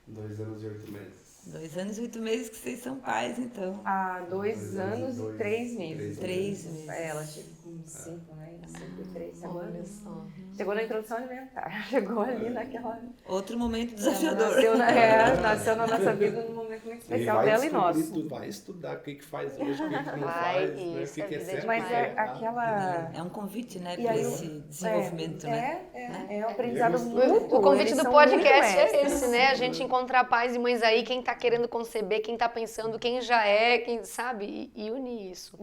2 anos e 8 meses. 2 anos e 8 meses que vocês são pais, então. Há 2 anos e 3 meses. 3 meses. Ela chegou com 5, né? 5 e 3 Olha agora. só. Chegou na introdução alimentar, chegou ali naquela... Outro momento Ela desafiador. nasceu na nossa vida num momento muito especial dela e nosso. Tu vai estudar o que faz hoje, o que não Vai, faz, né? isso, O que é é vida certo, de Mas o que é errado. aquela... É um convite, né, E para aí, esse desenvolvimento, né? É um aprendizado Eles- muito. O convite eles do são podcast muito é mestres. esse, né? A gente encontrar pais e mães aí, quem tá querendo conceber, quem tá pensando, quem já é, quem sabe, e unir isso.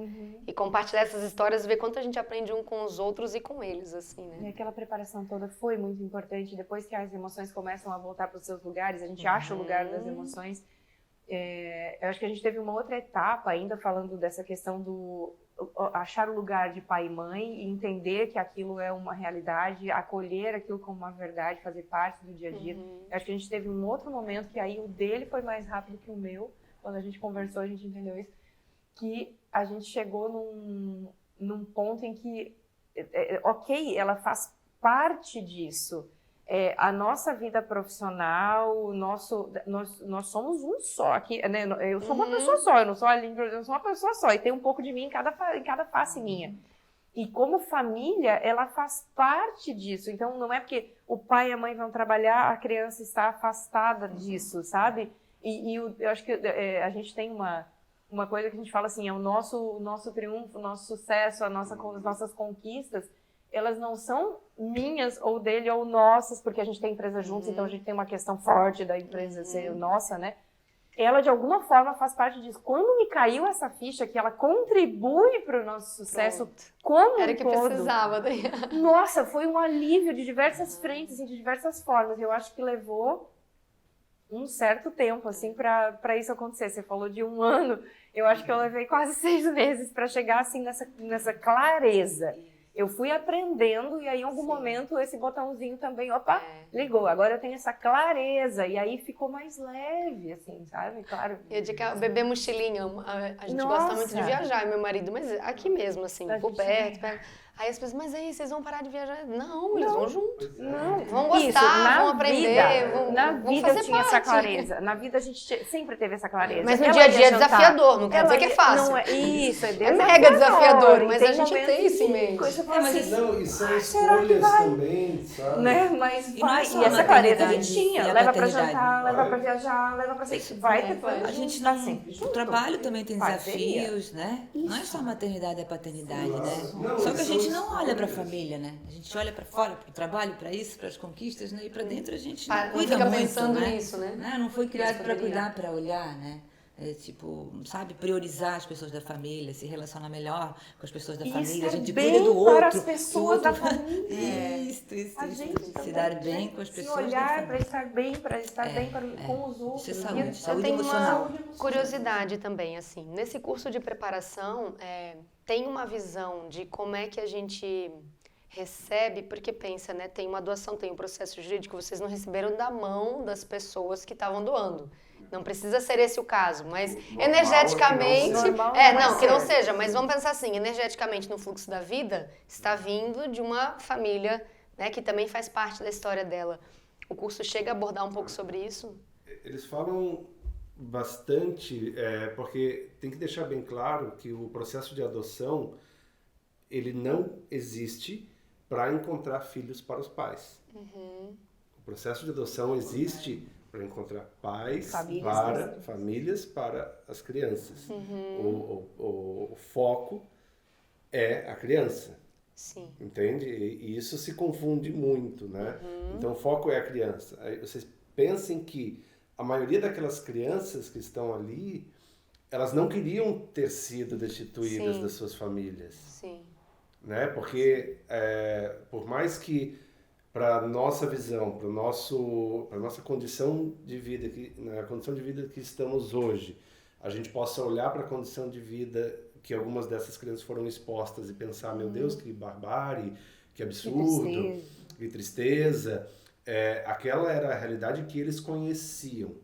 E compartilhar essas histórias, ver quanto a gente aprende um com os outros e com eles, assim, E né? aquela preparação toda foi muito importante. Depois que as emoções começam a voltar para os seus lugares, a gente acha o lugar das emoções. Eu acho que a gente teve uma outra etapa ainda falando dessa questão do achar o lugar de pai e mãe e entender que aquilo é uma realidade, acolher aquilo como uma verdade, fazer parte do dia a dia. Eu acho que a gente teve um outro momento que aí o dele foi mais rápido que o meu. Quando a gente conversou, a gente entendeu isso. Que a gente chegou num ponto em que, ok, ela faz parte disso. A nossa vida profissional, nós somos um só. Aqui, né? Eu sou uma pessoa só, eu não sou a Aline, eu sou uma pessoa só. E tem um pouco de mim em cada face minha. E como família, ela faz parte disso. Então, não é porque o pai e a mãe vão trabalhar, a criança está afastada disso, sabe? Eu acho que a gente tem uma coisa que a gente fala assim, é o nosso triunfo, o nosso sucesso, as nossas conquistas, elas não são minhas ou dele ou nossas, porque a gente tem empresa juntos, então a gente tem uma questão forte da empresa ser nossa, né? ela de alguma forma faz parte disso. Quando me caiu essa ficha que ela contribui para o nosso sucesso como Era um que todo, precisava. nossa, foi um alívio de diversas frentes, assim, de diversas formas. Eu acho que levou um certo tempo, assim, para isso acontecer. Você falou de 1 ano, eu acho que eu levei quase 6 meses para chegar, assim, nessa clareza. Eu fui aprendendo e aí em algum momento esse botãozinho também, opa, ligou. Agora eu tenho essa clareza e aí ficou mais leve, assim, sabe? Claro. Eu de bebê mochilinha, a gente gosta muito de viajar, meu marido, mas aqui mesmo, assim, por perto. Aí as pessoas, mas aí, vocês vão parar de viajar? Não, eles vão junto. Não, Vão gostar, vão aprender, na vão vida fazer eu tinha parte. essa clareza. Na vida a gente sempre teve essa clareza. Mas no Ela dia a ia dia é jantar, desafiador, não quer dizer ela que é ia- fácil. Não isso, é É mega desafiador, mas e a gente momentos tem isso em de mente. coisa que fala assim, Não, e são será que escolhas vai? também, sabe? Né? Mas E não é vai. só E a essa clareza a maternidade gente tinha. e a Leva pra paternidade. jantar, leva pra viajar, leva pra... Vai ter coisa, A gente tá não. sempre O junto. trabalho também tem Parceria. desafios, né? Não é só a maternidade e a paternidade, né? Não, Só que a são gente não olha para a escolhas. família, né? A gente olha para fora, para o trabalho, para isso, para as conquistas, né? E para dentro a gente Não não cuida fica muito, pensando né? nisso, né? Não foi criado para poderia. cuidar, para olhar, né? É, tipo, sabe, priorizar as pessoas da família, se relacionar melhor com as pessoas da E família, a estar gente bem cuida do outro. para as o pessoas outro- da família. Isso, A gente se também, dar né? bem com as Se pessoas da olhar família. para estar bem, com os outros. Isso é E saúde, Eu saúde tenho emocional. uma curiosidade também, assim, nesse curso de preparação, tem uma visão de como é que a gente recebe, porque pensa, né, tem uma doação, tem um processo jurídico, vocês não receberam da mão das pessoas que estavam doando. Não precisa ser esse o caso, mas energeticamente, Normal não, que não ser. seja, mas vamos pensar assim, energeticamente no fluxo da vida, está vindo de uma família, né, que também faz parte da história dela. O curso chega a abordar um pouco sobre isso? Eles falam bastante, porque tem que deixar bem claro que o processo de adoção, ele não existe para encontrar filhos para os pais. O processo de adoção existe para encontrar pais famílias para as crianças. O foco é a criança. Sim. Entende? E isso se confunde muito, né? Então, o foco é a criança. Aí vocês pensem que a maioria daquelas crianças que estão ali, elas não queriam ter sido destituídas Sim. das suas famílias, Sim. né? Porque, por mais que para nossa visão, para nossa condição de vida, na condição de vida que estamos hoje, a gente possa olhar para a condição de vida que algumas dessas crianças foram expostas e pensar, meu Deus, que barbárie, que absurdo, que tristeza. Aquela era a realidade que eles conheciam.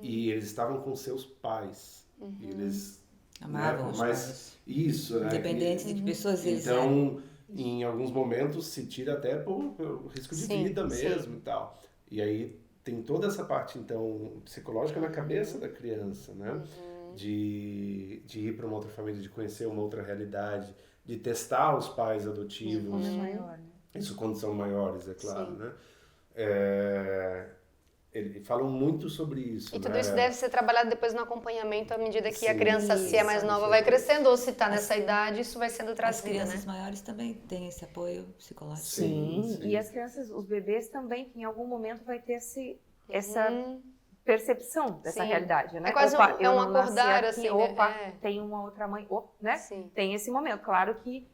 E eles estavam com seus pais. E eles Amavam os pais. isso, né? Independente de que pessoas eles eram. Então, em alguns momentos se tira até por risco de Sim, vida mesmo sim. e tal. E aí tem toda essa parte, então, psicológica na cabeça da criança, né? De ir para uma outra família, de conhecer uma outra realidade, de testar os pais adotivos. Quando é maior, né? Isso quando são maiores, é claro, Sim. né? Eles falam muito sobre isso, E tudo né? isso deve ser trabalhado depois no acompanhamento à medida que a Sim. criança, se é mais Isso, nova, com vai certeza. crescendo, ou se está nessa idade, isso vai sendo As trazido, crianças né? maiores também têm esse apoio psicológico. Sim. E as crianças, os bebês também, que em algum momento vai ter essa percepção dessa Sim. realidade, né? É quase Opa, um eu não nasci acordar, aqui, assim, né? opa, tem uma outra mãe, né? Sim. Tem esse momento. Claro que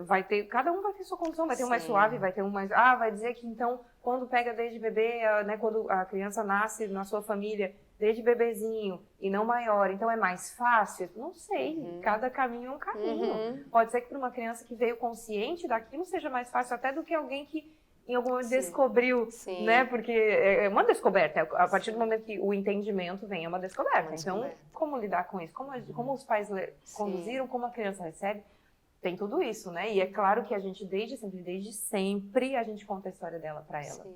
vai ter, cada um vai ter sua condição, vai ter um mais Sim. suave, vai ter um mais... vai dizer que então, quando pega desde bebê, né, quando a criança nasce na sua família, desde bebezinho e não maior, então é mais fácil? Não sei, cada caminho é um caminho. Pode ser que para uma criança que veio consciente daquilo seja mais fácil até do que alguém que em algum momento descobriu, Sim. né? Porque é uma descoberta. A partir do momento que o entendimento vem, é uma descoberta. Uma Então, descoberta. como lidar com isso? Como os pais conduziram, como a criança recebe? Tem tudo isso, né? E é claro que a gente, desde sempre, a gente conta a história dela para ela. Sim.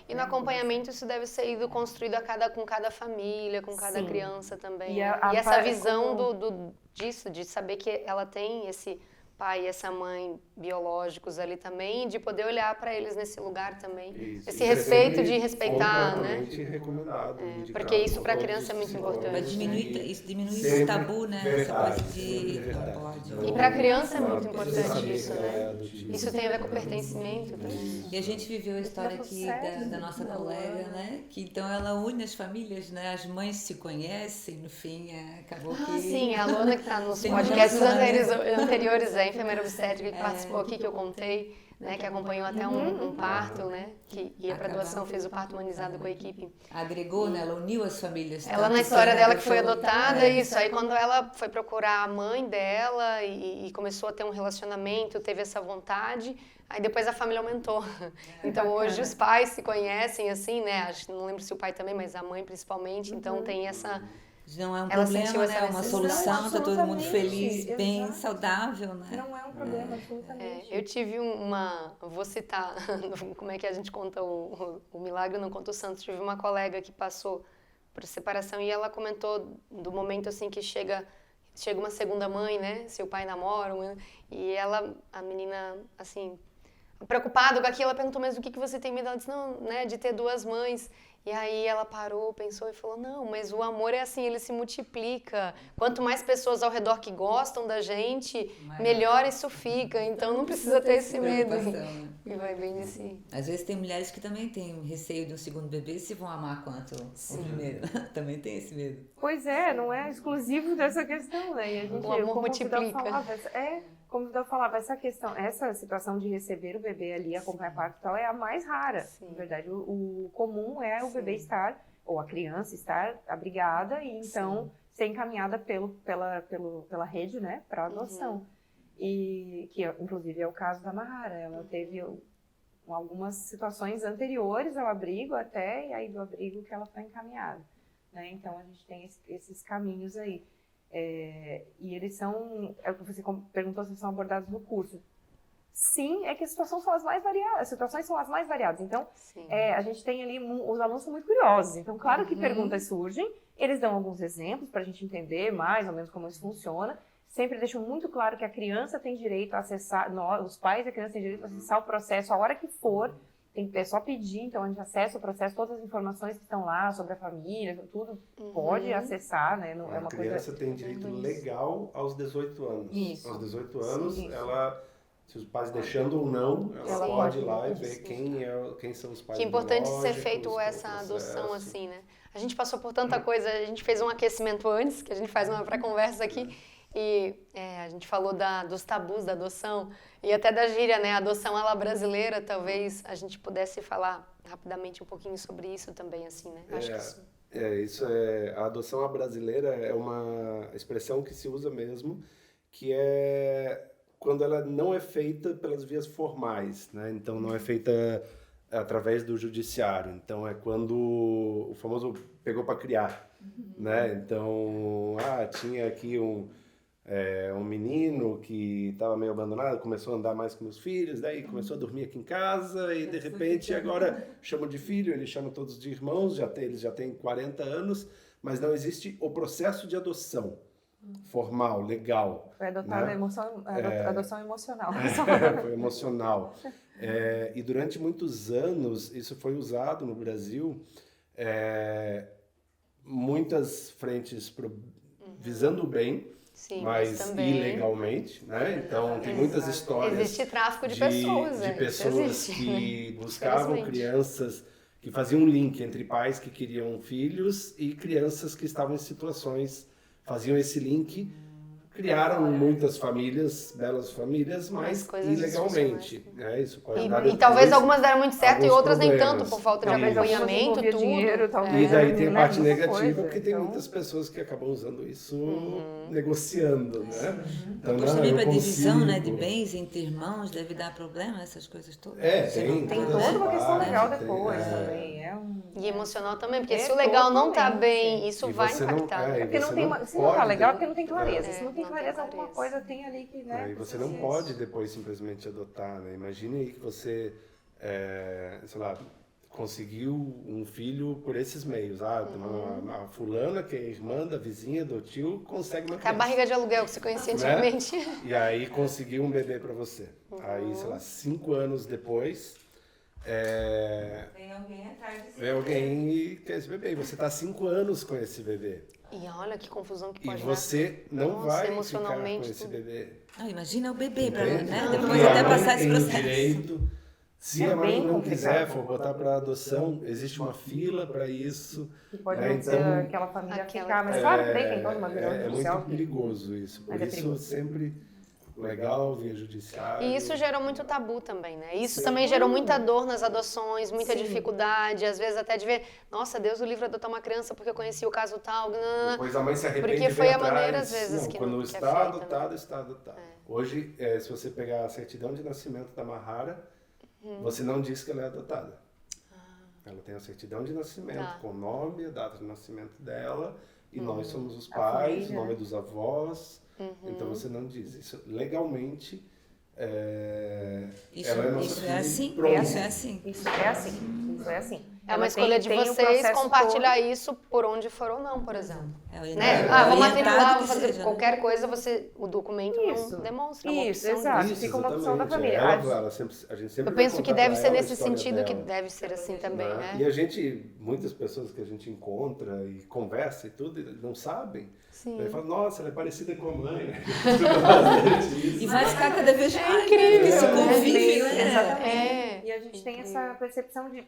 E no acompanhamento isso deve ser ido construído com cada família, com cada Sim. criança também. E né? a E essa pa- visão como- disso, de saber que ela tem esse pai e essa mãe biológicos ali também, de poder olhar para eles nesse lugar também. Isso. Esse respeito de Sempre respeitar, né? completamente recomendado. indicado porque isso por pra todos criança é muito os importante. psicólogos. Isso diminui Sempre esse tabu, né? Essa verdade, coisa sempre de verdade. não pode. Então, E pra criança é ela muito precisa importante saber isso, que ela é né? adotiva. Isso tem a ver com pertencimento também. E a gente viveu a história aqui da nossa colega, né? Que então ela une as famílias, né? As mães se conhecem, no fim, acabou que... Ah, sim, a Luana que está nos Tem um podcasts relacionamento. anteriores, a enfermeira obstétrica que participou aqui, que eu contei, né, que acompanhou até um parto, né, que ia para doação, fez o parto humanizado com a equipe. Agregou, né? Ela uniu as famílias. Ela tanto na história quem dela que foi adotou- adotada, isso. Aí quando ela foi procurar a mãe dela e começou a ter um relacionamento, teve essa vontade, aí depois a família aumentou. Então hoje os pais se conhecem assim, né? Não lembro se o pai também, mas a mãe principalmente. Então tem essa... Não é um Ela problema, sentiu essa né? É uma necessidade. solução, tá todo mundo Absolutamente, feliz, bem, exato. saudável, né? Não é um problema, absolutamente. Eu tive vou citar, como é que a gente conta o milagre, não conta o santo. Tive uma colega que passou por separação e ela comentou do momento assim que chega uma segunda mãe, né? Seu pai namora, e a menina, assim, preocupada com aquilo, ela perguntou, mas o que você tem medo? Ela disse, não, né, de ter duas mães. E aí ela parou, pensou e falou, não, mas o amor é assim, ele se multiplica. Quanto mais pessoas ao redor que gostam da gente, melhor isso fica. Então não precisa ter esse medo. Preocupação, né? E vai bem nesse... Às vezes tem mulheres que também têm receio de um segundo bebê se vão amar quanto o primeiro. Também tem esse medo. Pois é, não é exclusivo dessa questão, né? E a gente, O amor como multiplica. Como eu falava, essa questão, essa situação de receber o bebê ali, acompanhar parto e tal, é a mais rara. Sim. Na verdade, o comum é o bebê estar, ou a criança estar abrigada e então ser encaminhada pela rede, né, para adoção. E que, inclusive, é o caso da Mahara. Ela teve algumas situações anteriores ao abrigo até, e aí do abrigo que ela foi encaminhada. Né? Então, a gente tem esses caminhos aí. E eles são, é o que você perguntou se são abordados no curso. Sim, é que as situações são as mais variadas. As situações são as mais variadas. Então, a gente tem ali, os alunos são muito curiosos. Então, claro que perguntas surgem, eles dão alguns exemplos para a gente entender mais ou menos como isso funciona. Sempre deixam muito claro que a criança tem direito a acessar, os pais da criança têm direito a acessar o processo a hora que for. É só pedir, então a gente acessa o processo, todas as informações que estão lá sobre a família, tudo pode acessar, né? Não é uma A criança coisa... tem direito legal aos 18 anos. Isso. Aos 18 anos, Sim. ela, se os pais deixando ou não, ela Sim. pode ir lá e Sim. ver quem são os pais Que é importante ser biológicos, feito qual é o essa adoção processo. assim, né? A gente passou por tanta coisa, a gente fez um aquecimento antes, que a gente faz uma pré-conversa aqui, e a gente falou dos tabus da adoção e até da gíria, né? A adoção ela brasileira, talvez a gente pudesse falar rapidamente um pouquinho sobre isso também, assim, né? Acho que isso... A adoção à brasileira é uma expressão que se usa mesmo, que é quando ela não é feita pelas vias formais, né? Então não é feita através do judiciário. Então é quando o famoso pegou para criar, né? Então, tinha aqui um menino que estava meio abandonado, começou a andar mais com meus filhos, daí começou a dormir aqui em casa e de repente agora chamam de filho, eles chamam todos de irmãos, eles já têm 40 anos, mas não existe o processo de adoção formal, legal. Foi adotada né? adoção emocional. Foi emocional. E durante muitos anos isso foi usado no Brasil, muitas frentes visando o bem, Sim, mas também... ilegalmente, né? Então tem muitas histórias existe tráfico de pessoas, de pessoas existe, que né? buscavam crianças, que faziam um link entre pais que queriam filhos e crianças que estavam em situações, faziam esse link, criaram muitas famílias, belas famílias, mas ilegalmente. Isso pode dar e talvez algumas deram muito certo e outras nem problemas. tanto, por falta de Talvez acompanhamento, algumas tudo. dinheiro, talvez. E daí tem a né, parte muita negativa, coisa, porque tem então... muitas pessoas que acabam usando isso negociando, né? Então, Mas também para divisão, consigo. né, de bens entre irmãos deve dar problema, essas coisas todas. Tem toda uma questão legal tem, depois também. E emocional também, porque se o legal não tá bem, isso E vai você não- impactar. Porque não tem, se não tá legal, é porque não tem clareza. Se não tem clareza, alguma coisa tem ali que, né? E você não pode depois simplesmente adotar, né? Imagine aí que você, sei lá, conseguiu um filho por esses meios. A fulana, que é irmã da vizinha, do tio, consegue uma Até a criança. barriga de aluguel que se conhecia antigamente. E aí conseguiu um bebê para você. Aí, sei lá, 5 anos depois, Vem alguém atrás de vem alguém e quer esse bebê. E você tá 5 anos com esse bebê. E olha que confusão que E pode você não Nossa, vai ficar com emocionalmente, esse tudo. bebê. Imagina o bebê, pra, Entende? né? E Depois a até mãe passar esse tem o processo. direito. Se É a mãe bem não complicado. quiser, for botar para adoção, existe uma fila para isso. Que pode né? acontecer Então, aquela família Aquela- ficar. Mas claro que tem toda uma é visão muito judicial. perigoso isso. Por Mas é isso, perigoso. sempre legal via judiciário. E isso gerou muito tabu também, né? Isso também gerou muita dor nas adoções, muita dificuldade, às vezes até de ver, nossa, Deus o livre adotar uma criança porque eu conheci o caso tal. Depois a mãe se arrepende Porque e foi vem a maneira, atrás. às vezes, Não, que quando não- que está é feita, adotado, está adotado. Hoje, se você pegar a certidão de nascimento da Mahara, você não diz que ela é adotada. Ela tem a certidão de nascimento, Tá. com o nome, a data de nascimento dela, e nós somos os A pais, o família. nome dos avós. Então você não diz. Isso legalmente, Isso, ela é nossa isso é filha, assim, pronto. isso é assim. Isso é assim. Isso é assim. É uma Ela escolha de tem o vocês processo compartilhar isso por onde for ou não, por exemplo. É, Né? é Vou orientado matricular, vou que fazer seja, né? qualquer coisa, o documento Isso. não demonstra uma Isso, opção. exato. Isso, Fica uma opção da exatamente. família. A gente sempre Eu vai penso que contar deve pra ser ela a nesse história sentido que dela. deve ser assim também, né? E a gente, muitas pessoas que a gente encontra e conversa e tudo, não sabem. Sim. Aí fala, nossa, ela é parecida com a mãe. né? E vai ficar cada vez mais, incrível, né? Esse né? convívio, né? Exatamente. É. E a gente tem essa percepção de...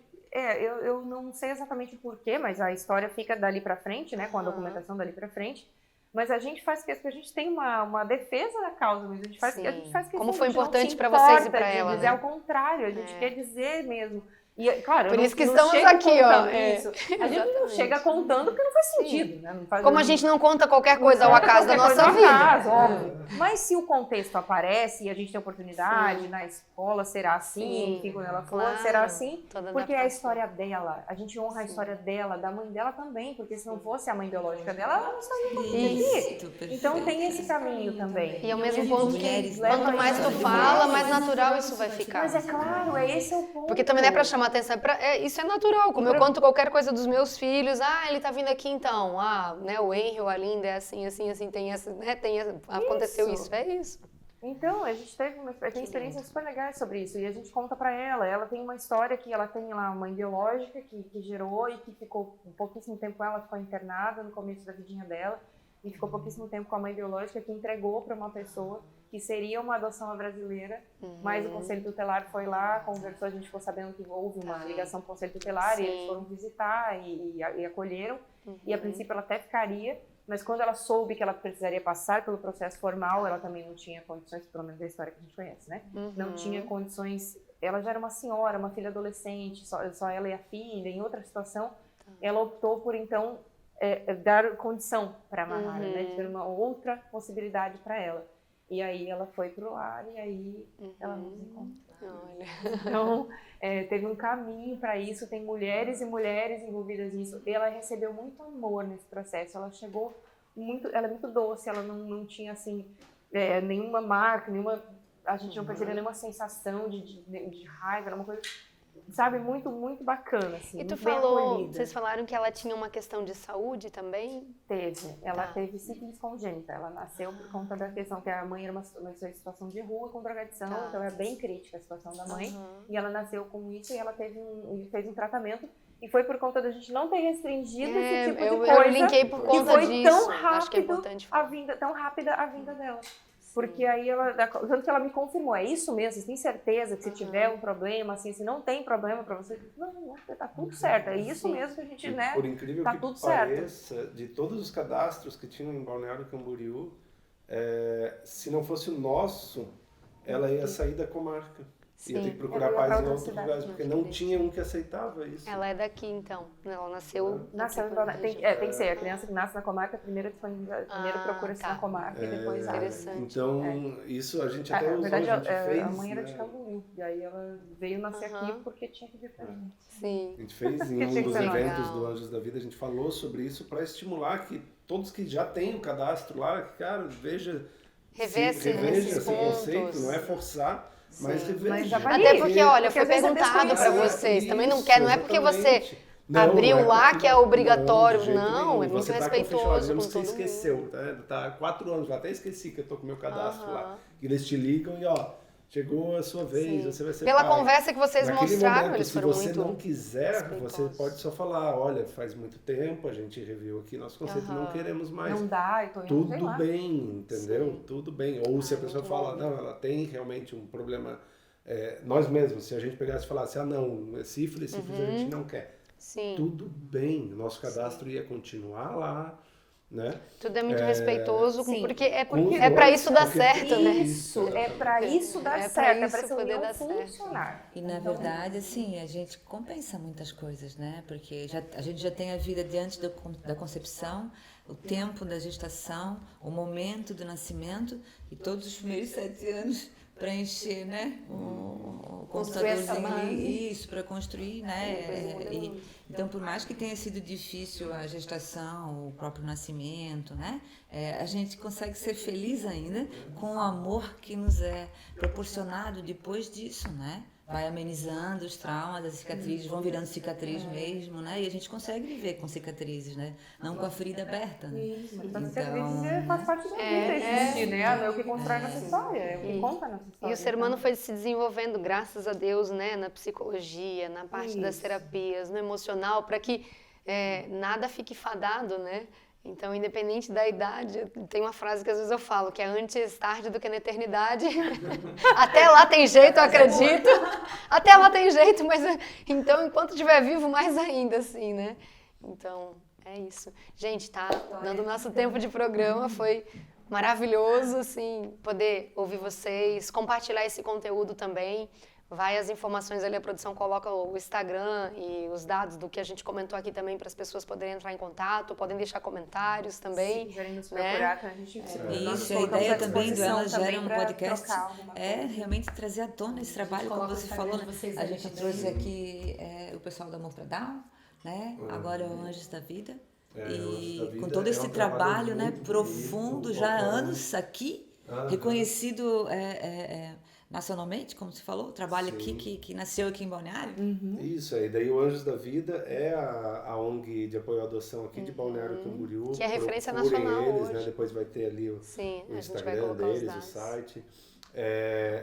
eu não sei exatamente o porquê, mas a história fica dali pra frente, né? Com a documentação dali pra frente. Mas a gente faz questão, a gente tem uma defesa da causa, mas a gente faz, Sim. a gente faz questão Como foi de não importante se pra vocês e importa pra de ela, dizer né? ao contrário, a gente quer dizer mesmo. E, claro, Por eu isso que não estamos chego aqui, ó. contando isso. A gente não Exatamente. chega contando porque não faz sentido, né? Não faz Como a gente não conta qualquer coisa ao Qualquer acaso da coisa nossa ao vida. acaso, óbvio. Mas se o contexto aparece e a gente tem oportunidade, na escola será assim, Sim, enfim, quando ela for, claro. será assim, Toda porque é a adaptação. história dela. A gente honra a história dela, da mãe dela também, porque se não fosse a mãe biológica dela, ela não estaria aqui. Isso, Então perfeito. tem esse caminho também. E ao mesmo ponto que mulheres, quanto mais tu fala, mais natural isso vai ficar. Mas é claro, esse é o ponto. Porque também não é pra chamar atenção, isso é natural. Como eu conto qualquer coisa dos meus filhos, ele tá vindo aqui então, né, o Henry ou a Linda é assim, assim, assim, tem essa, né, aconteceu isso, é isso. Então, a gente tem experiências super legais sobre isso, e a gente conta pra ela. Ela tem uma história que ela tem lá uma mãe biológica que gerou e que ficou pouquíssimo tempo com ela, ficou internada no começo da vidinha dela, e ficou pouquíssimo tempo com a mãe biológica que entregou para uma pessoa que seria uma adoção brasileira, mas o Conselho Tutelar foi lá, conversou, a gente ficou sabendo que houve uma ligação com o Conselho Tutelar, e eles foram visitar e acolheram, e a princípio ela até ficaria, mas quando ela soube que ela precisaria passar pelo processo formal, ela também não tinha condições, pelo menos da história que a gente conhece, né? Não tinha condições, ela já era uma senhora, uma filha adolescente, só ela e a filha, em outra situação, ela optou por então dar condição para a Mahara, né? De ter uma outra possibilidade para ela. E aí ela foi pro lar e aí ela nos encontrou. Olha. Então, teve um caminho para isso, tem mulheres e mulheres envolvidas nisso. E ela recebeu muito amor nesse processo, ela chegou ela é muito doce, ela não tinha assim, nenhuma marca, a gente não percebeu nenhuma sensação de raiva, era uma coisa, sabe, muito, muito bacana, assim. E tu muito bem falou, acolhida. vocês falaram que ela tinha uma questão de saúde também? Ela Tá. teve sífilis congênita, ela nasceu por conta da questão que a mãe era uma situação de rua com drogadição, Tá. então era bem crítica a situação da mãe, e ela nasceu com isso e ela fez um tratamento, e foi por conta da gente não ter restringido esse tipo de coisa, eu linkei por que conta foi disso. tão Acho que é rápido importante falar. tão rápida a vinda dela. Porque aí tanto que ela me confirmou, é isso mesmo, você tem certeza que se tiver um problema, assim, se não tem problema pra você, não, tá tudo certo, é isso mesmo que a gente, né, Por incrível tá que tudo certo. pareça, de todos os cadastros que tinham em Balneário Camboriú, se não fosse o nosso, ela ia sair da comarca. Ia ter que procurar Ela ia pra paz em outra outros cidade, lugares, porque não tinha um que aceitava isso. Ela é daqui, então. Ela nasceu... Nasceu em aqui Balneário. na região. Tem que ser, a criança que nasce na comarca, primeiro procura-se tá. na comarca e depois Interessante. Então, isso a gente até Na usou, verdade, a gente fez, a mãe era né? de Camboriú, e aí ela veio nascer aqui porque tinha que vir pra gente. Sim. A gente fez em Que um tinha que dos ser eventos legal. do Anjos da Vida, a gente falou sobre isso para estimular que todos que já têm o cadastro lá, cara, reveja Rever esse esses conceito, pontos. não é forçar, Mas Sim. reveja. Até porque, olha, Porque foi às vezes é perguntado para desconhecido. vocês. Também não quer, não é porque você Exatamente. Não, abriu não é lá porque que é obrigatório. de jeito Não, nenhum. é muito Você tá com respeitoso digamos com que você todo mundo. esqueceu, tá há 4 anos, eu até esqueci que eu tô com o meu cadastro lá. Aham. E eles te ligam e ó, chegou a sua vez, Sim. você vai ser Pela pai. conversa que vocês Naquele mostraram, momento, eles se foram você muito não quiser, você respeitosos. pode só falar, olha, faz muito tempo, a gente reviu aqui nosso conceito, não Aham. queremos mais. Não dá, eu tô indo, sei Tudo lá. bem, entendeu? Sim. Tudo bem. Ou se a pessoa muito fala, bom. não, ela tem realmente um problema, nós mesmos, se a gente pegasse e falasse, não, é sífilis a gente não quer. Sim. Tudo bem, o nosso cadastro ia continuar lá, né? Tudo é muito respeitoso, Sim. porque é Com os para dois, isso dar porque- certo, né? Isso, é pra isso dar É pra certo, é isso pra essa poder união dar certo. funcionar. E na verdade, assim, a gente compensa muitas coisas, né? Porque a gente já tem a vida diante da concepção, o tempo da gestação, o momento do nascimento e todos os primeiros 7 anos para encher, né? O Construir essa computadorzinho base. ali, isso, para construir, né? Então, por mais que tenha sido difícil a gestação, o próprio nascimento, né? A gente consegue ser feliz ainda com o amor que nos é proporcionado depois disso, né? Vai amenizando os traumas, as cicatrizes vão virando cicatriz mesmo, né? E a gente consegue viver com cicatrizes, né? Não com a ferida aberta, né? Isso, mas Então, cicatrizes faz parte da vida existir, né? É o que constrói nossa história, é o que conta a nossa história. E o ser humano então. foi se desenvolvendo, graças a Deus, né, na psicologia, na parte das Isso. terapias, no emocional, para que nada fique fadado, né? Então, independente da idade, tem uma frase que às vezes eu falo, que é antes tarde do que na eternidade. Até lá tem jeito, eu acredito. Até lá tem jeito, mas então, enquanto estiver vivo, mais ainda, assim, né? Então, é isso. Gente, tá dando nosso tempo de programa, foi maravilhoso, assim, poder ouvir vocês, compartilhar esse conteúdo também. Vai as informações ali, a produção coloca o Instagram e os dados do que a gente comentou aqui também para as pessoas poderem entrar em contato, podem deixar comentários também. Se quiserem nos né? procurar, a gente nós Isso, a colocamos ideia à também do Ela disposição Gera também um pra podcast trocar alguma é coisa. realmente trazer à tona esse trabalho, como Coloca o você Instagram falou. de vocês A aí gente também. trouxe aqui o pessoal do Amor para Down, né? Agora é o Anjos da Vida. Anjos E da Vida com todo é esse um trabalho trabalho, né, muito profundo, bonito, já há bacana. anos aqui, Aham. reconhecido nacionalmente, como você falou, o trabalho Sim. aqui que nasceu aqui em Balneário. Isso aí, daí o Anjos da Vida é a ONG de apoio à adoção aqui de Balneário Camboriú. Que é referência Procurem nacional eles, hoje. né? Depois vai ter ali Sim, o a gente vai Instagram colocar os deles, o dados. site.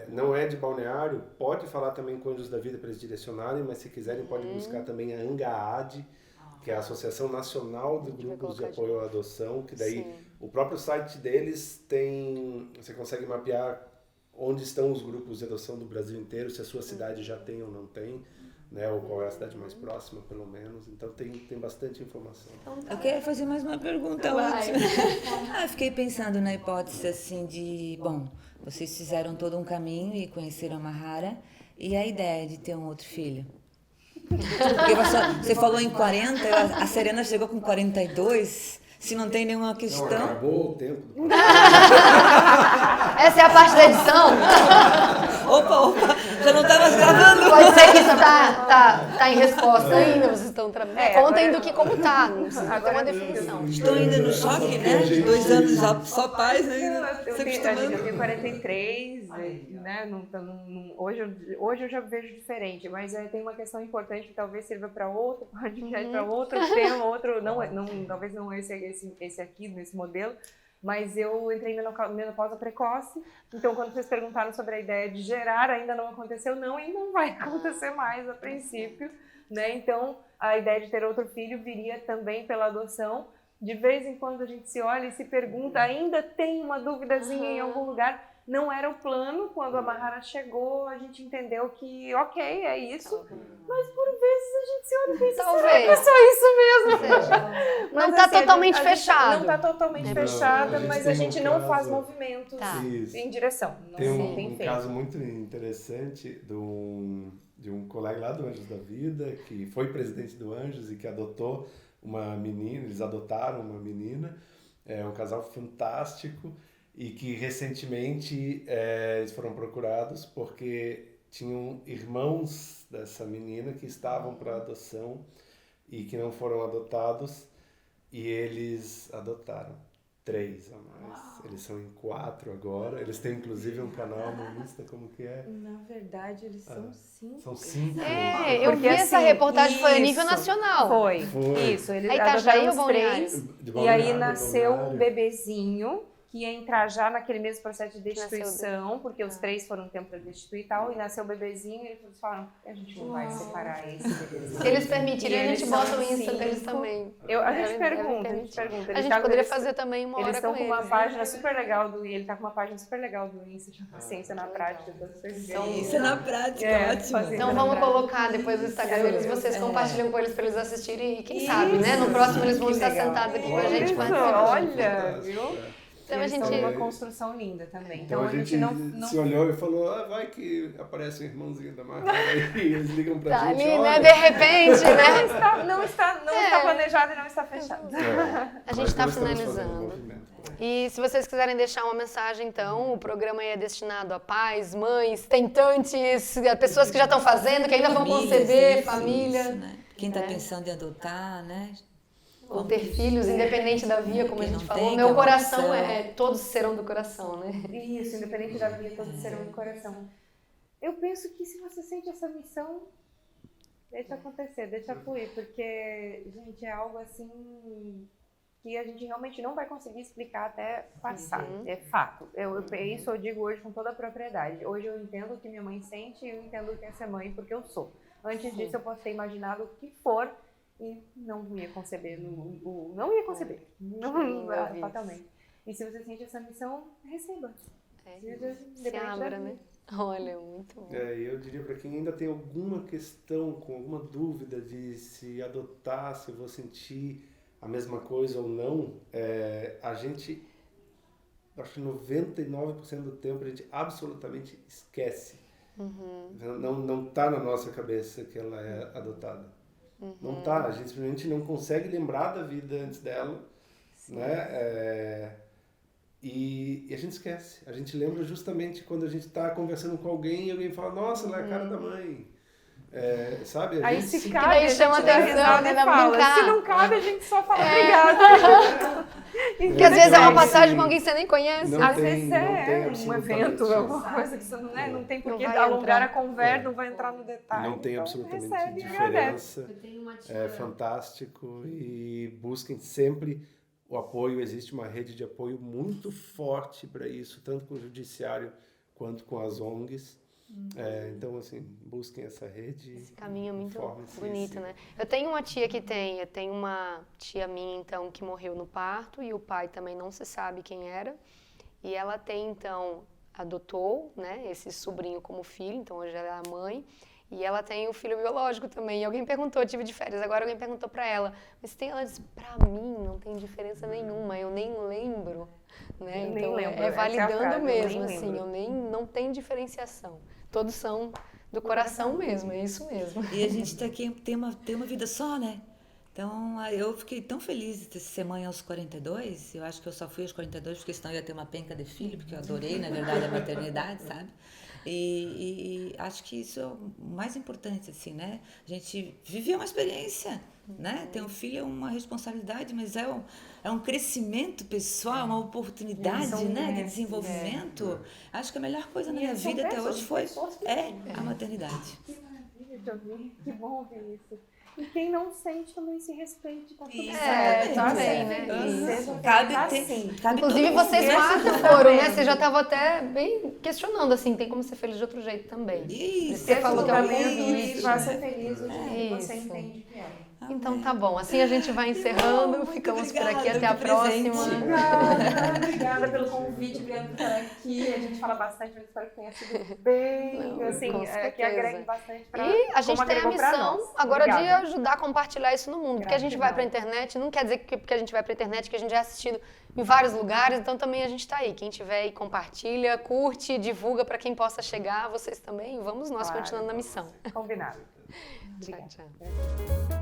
Não é de Balneário, pode falar também com Anjos da Vida para eles direcionarem, mas se quiserem pode buscar também a ANGAAD, que é a Associação Nacional de Grupos de colocar de Apoio à Adoção, que daí Sim. o próprio site deles tem, você consegue mapear onde estão os grupos de adoção do Brasil inteiro, se a sua cidade já tem ou não tem, né, ou qual é a cidade mais próxima, pelo menos. Então tem bastante informação. Eu quero fazer mais uma pergunta Vai. antes. Fiquei pensando na hipótese assim de, bom, vocês fizeram todo um caminho e conheceram a Mahara, e a ideia de ter um outro filho? Porque você falou em 40, a Serena chegou com 42, se não tem nenhuma Não, questão. acabou o tempo. Essa é a parte da edição? Opa, já não tá mais gravando. Pode ser que isso tá em resposta ainda, vocês estão trabalhando. Contem agora- do que como tá, não precisa ter uma definição. Estou ainda no choque, né? 2 anos já só paz ainda. Eu Se tenho, acostumando. eu tenho 43, né? Hoje eu já vejo diferente, mas tem uma questão importante que talvez sirva para outro podcast, para outro tema, talvez não esse aqui, nesse modelo, mas eu entrei em menopausa precoce, então quando vocês perguntaram sobre a ideia de gerar, ainda não aconteceu, não, e não vai acontecer mais a princípio, né? Então a ideia de ter outro filho viria também pela adoção. De vez em quando a gente se olha e se pergunta, ainda tem uma duvidazinha em algum lugar. Não era o plano, quando a Mahara chegou, a gente entendeu que, ok, é isso, mas por vezes a gente se olha e pensa, será que é Talvez. só isso mesmo? Não Mas, tá assim, totalmente a gente fechado. Não está totalmente Não, fechada, a gente mas tem a gente um não faz caso- movimentos Tá. Isso. em direção. Tem Não tem um feito. caso muito interessante de um colega lá do Anjos da Vida, que foi presidente do Anjos e que adotou uma menina, eles adotaram uma menina, é um casal fantástico, e que recentemente eles foram procurados porque tinham irmãos dessa menina que estavam para adoção e que não foram adotados, e eles adotaram. 3 a mais. Eles são em 4 agora. Eles têm inclusive um canal no Insta, como que é? Na verdade, eles são 5. São 5. Eu vi essa reportagem, foi a nível isso, nacional. Foi. Foi. Isso, eles Aí Itajaí adotaram ou os Balneário? 3. De E Balneário, aí nasceu um Balneário. bebezinho que ia entrar já naquele mesmo processo de destituição, porque os 3 foram um tempo para destituir e tal, e nasceu o bebezinho e eles falaram, a gente não vai separar esse bebezinho. Se eles permitirem, E a gente eles bota são o Insta deles 5. também. A gente Devem pergunta. A gente poderia fazer também uma Eles hora estão com com uma eles. página super legal do... Ele tá com uma página super legal do Insta, chama Ciência na Prática. Então vocês veem. Isso é na prática, É, ótimo. fazer. Então vamos colocar depois no Instagram deles, vocês compartilham com eles para eles assistirem e quem sabe, né? No próximo eles vão Que estar legal. sentados aqui com a gente Isso, participando. olha, viu? Então a Eles gente... estão numa construção linda também. Então a gente não... se olhou e falou, vai que aparece um irmãozinho da Marta aí, eles ligam pra Tá gente, ali, olha. né? De repente, né? Não está planejado e não está fechado. A gente está Nós estamos fazendo um finalizando. movimento. E se vocês quiserem deixar uma mensagem, então, o programa é destinado a pais, mães, tentantes, a pessoas que já estão fazendo, que ainda vão conceber, família. Isso, né? Quem está pensando em adotar, né? Ou ter filhos, independente da via, como a Quem gente não falou. tem, Meu que é uma coração opção. todos serão do coração, né? Isso, independente da vida, todos serão do coração. Eu penso que se você sente essa missão, deixa acontecer, deixa fluir, porque, gente, é algo assim que a gente realmente não vai conseguir explicar até passar. É fato. Isso eu digo hoje com toda a propriedade. Hoje eu entendo o que minha mãe sente e eu entendo o que é ser mãe, porque eu sou. Antes disso eu posso ter imaginado o que for e não ia conceber. Não ia conceber. Fatalmente. E se você sente essa missão, receba. Se abra, né? Olha, muito bom. Eu diria para quem ainda tem alguma questão, com alguma dúvida de se adotar, se eu vou sentir a mesma coisa ou não, a gente, acho que 99% do tempo, a gente absolutamente esquece. Não tá na nossa cabeça que ela é adotada. Não tá, a gente simplesmente não consegue lembrar da vida antes dela, né? E a gente esquece. A gente lembra justamente quando a gente está conversando com alguém e alguém fala, nossa, ela é a cara da mãe. Sabe? Aí gente se cabe, aí a chama gente dá atenção, risada né, e na fala. brincar. Se não cabe, a gente só fala obrigada. Porque às vezes é uma passagem com alguém que você nem conhece. Não Às tem- vezes não é tem um absolutamente evento, isso. alguma coisa que você não tem por Não que vai alongar entrar. a conversa, não vai entrar no detalhe. Não tem Então, absolutamente recebe e agradece. diferença. É fantástico e busquem sempre o apoio. Existe uma rede de apoio muito forte para isso, tanto com o judiciário quanto com as ONGs. Então, assim, busquem essa rede. Esse caminho é muito informem-se. bonito, né? Eu tenho uma tia eu tenho uma tia minha, então, que morreu no parto e o pai também não se sabe quem era. E ela tem, então, adotou, né, esse sobrinho como filho, então hoje ela é a mãe. E ela tem o filho biológico também. E alguém perguntou, eu tive de férias, agora alguém perguntou pra ela, mas tem, ela disse, pra mim não tem diferença nenhuma, eu nem lembro, né? Eu nem então lembro, é essa é a validando frase, eu nem mesmo, assim, lembro. não tem diferenciação. Todos são do coração mesmo, é isso mesmo. E a gente tá aqui, tem uma vida só, né? Então, eu fiquei tão feliz de ser mãe aos 42. Eu acho que eu só fui aos 42 porque senão eu ia ter uma penca de filho, porque eu adorei, na verdade, a maternidade, sabe? E acho que isso é o mais importante, assim, né? A gente vive uma experiência, né? Ter um filho é uma responsabilidade, mas é um crescimento pessoal, uma oportunidade, né? De desenvolvimento. Acho que a melhor coisa na minha vida até hoje foi a maternidade. Que maravilha de ouvir, que bom ouvir isso. E quem não sente também se respeite, tá tudo certo. também, né? Cabe Inclusive todo vocês mundo. quatro foram, né? Você já estava até bem questionando, assim, tem como ser feliz de outro jeito também. Isso. Você falou que é um e vai ser feliz do jeito que você Isso. entende que é. Então tá bom, assim a gente vai encerrando, ficamos por aqui, até a presente. próxima. Obrigada pelo convite, obrigada por estar aqui. A gente fala bastante, mas espero que tenha sido bem, Não, assim, com que certeza. agregue bastante para E a gente tem a missão agora de Obrigada. ajudar a compartilhar isso no mundo, porque a gente vai pra internet, não quer dizer que porque a gente vai pra internet que a gente já é assistido em vários lugares, então também a gente tá aí. Quem tiver aí, compartilha, curte, divulga pra quem possa chegar, vocês também, vamos nós continuando na missão. Combinado. Tchau, Obrigada. tchau.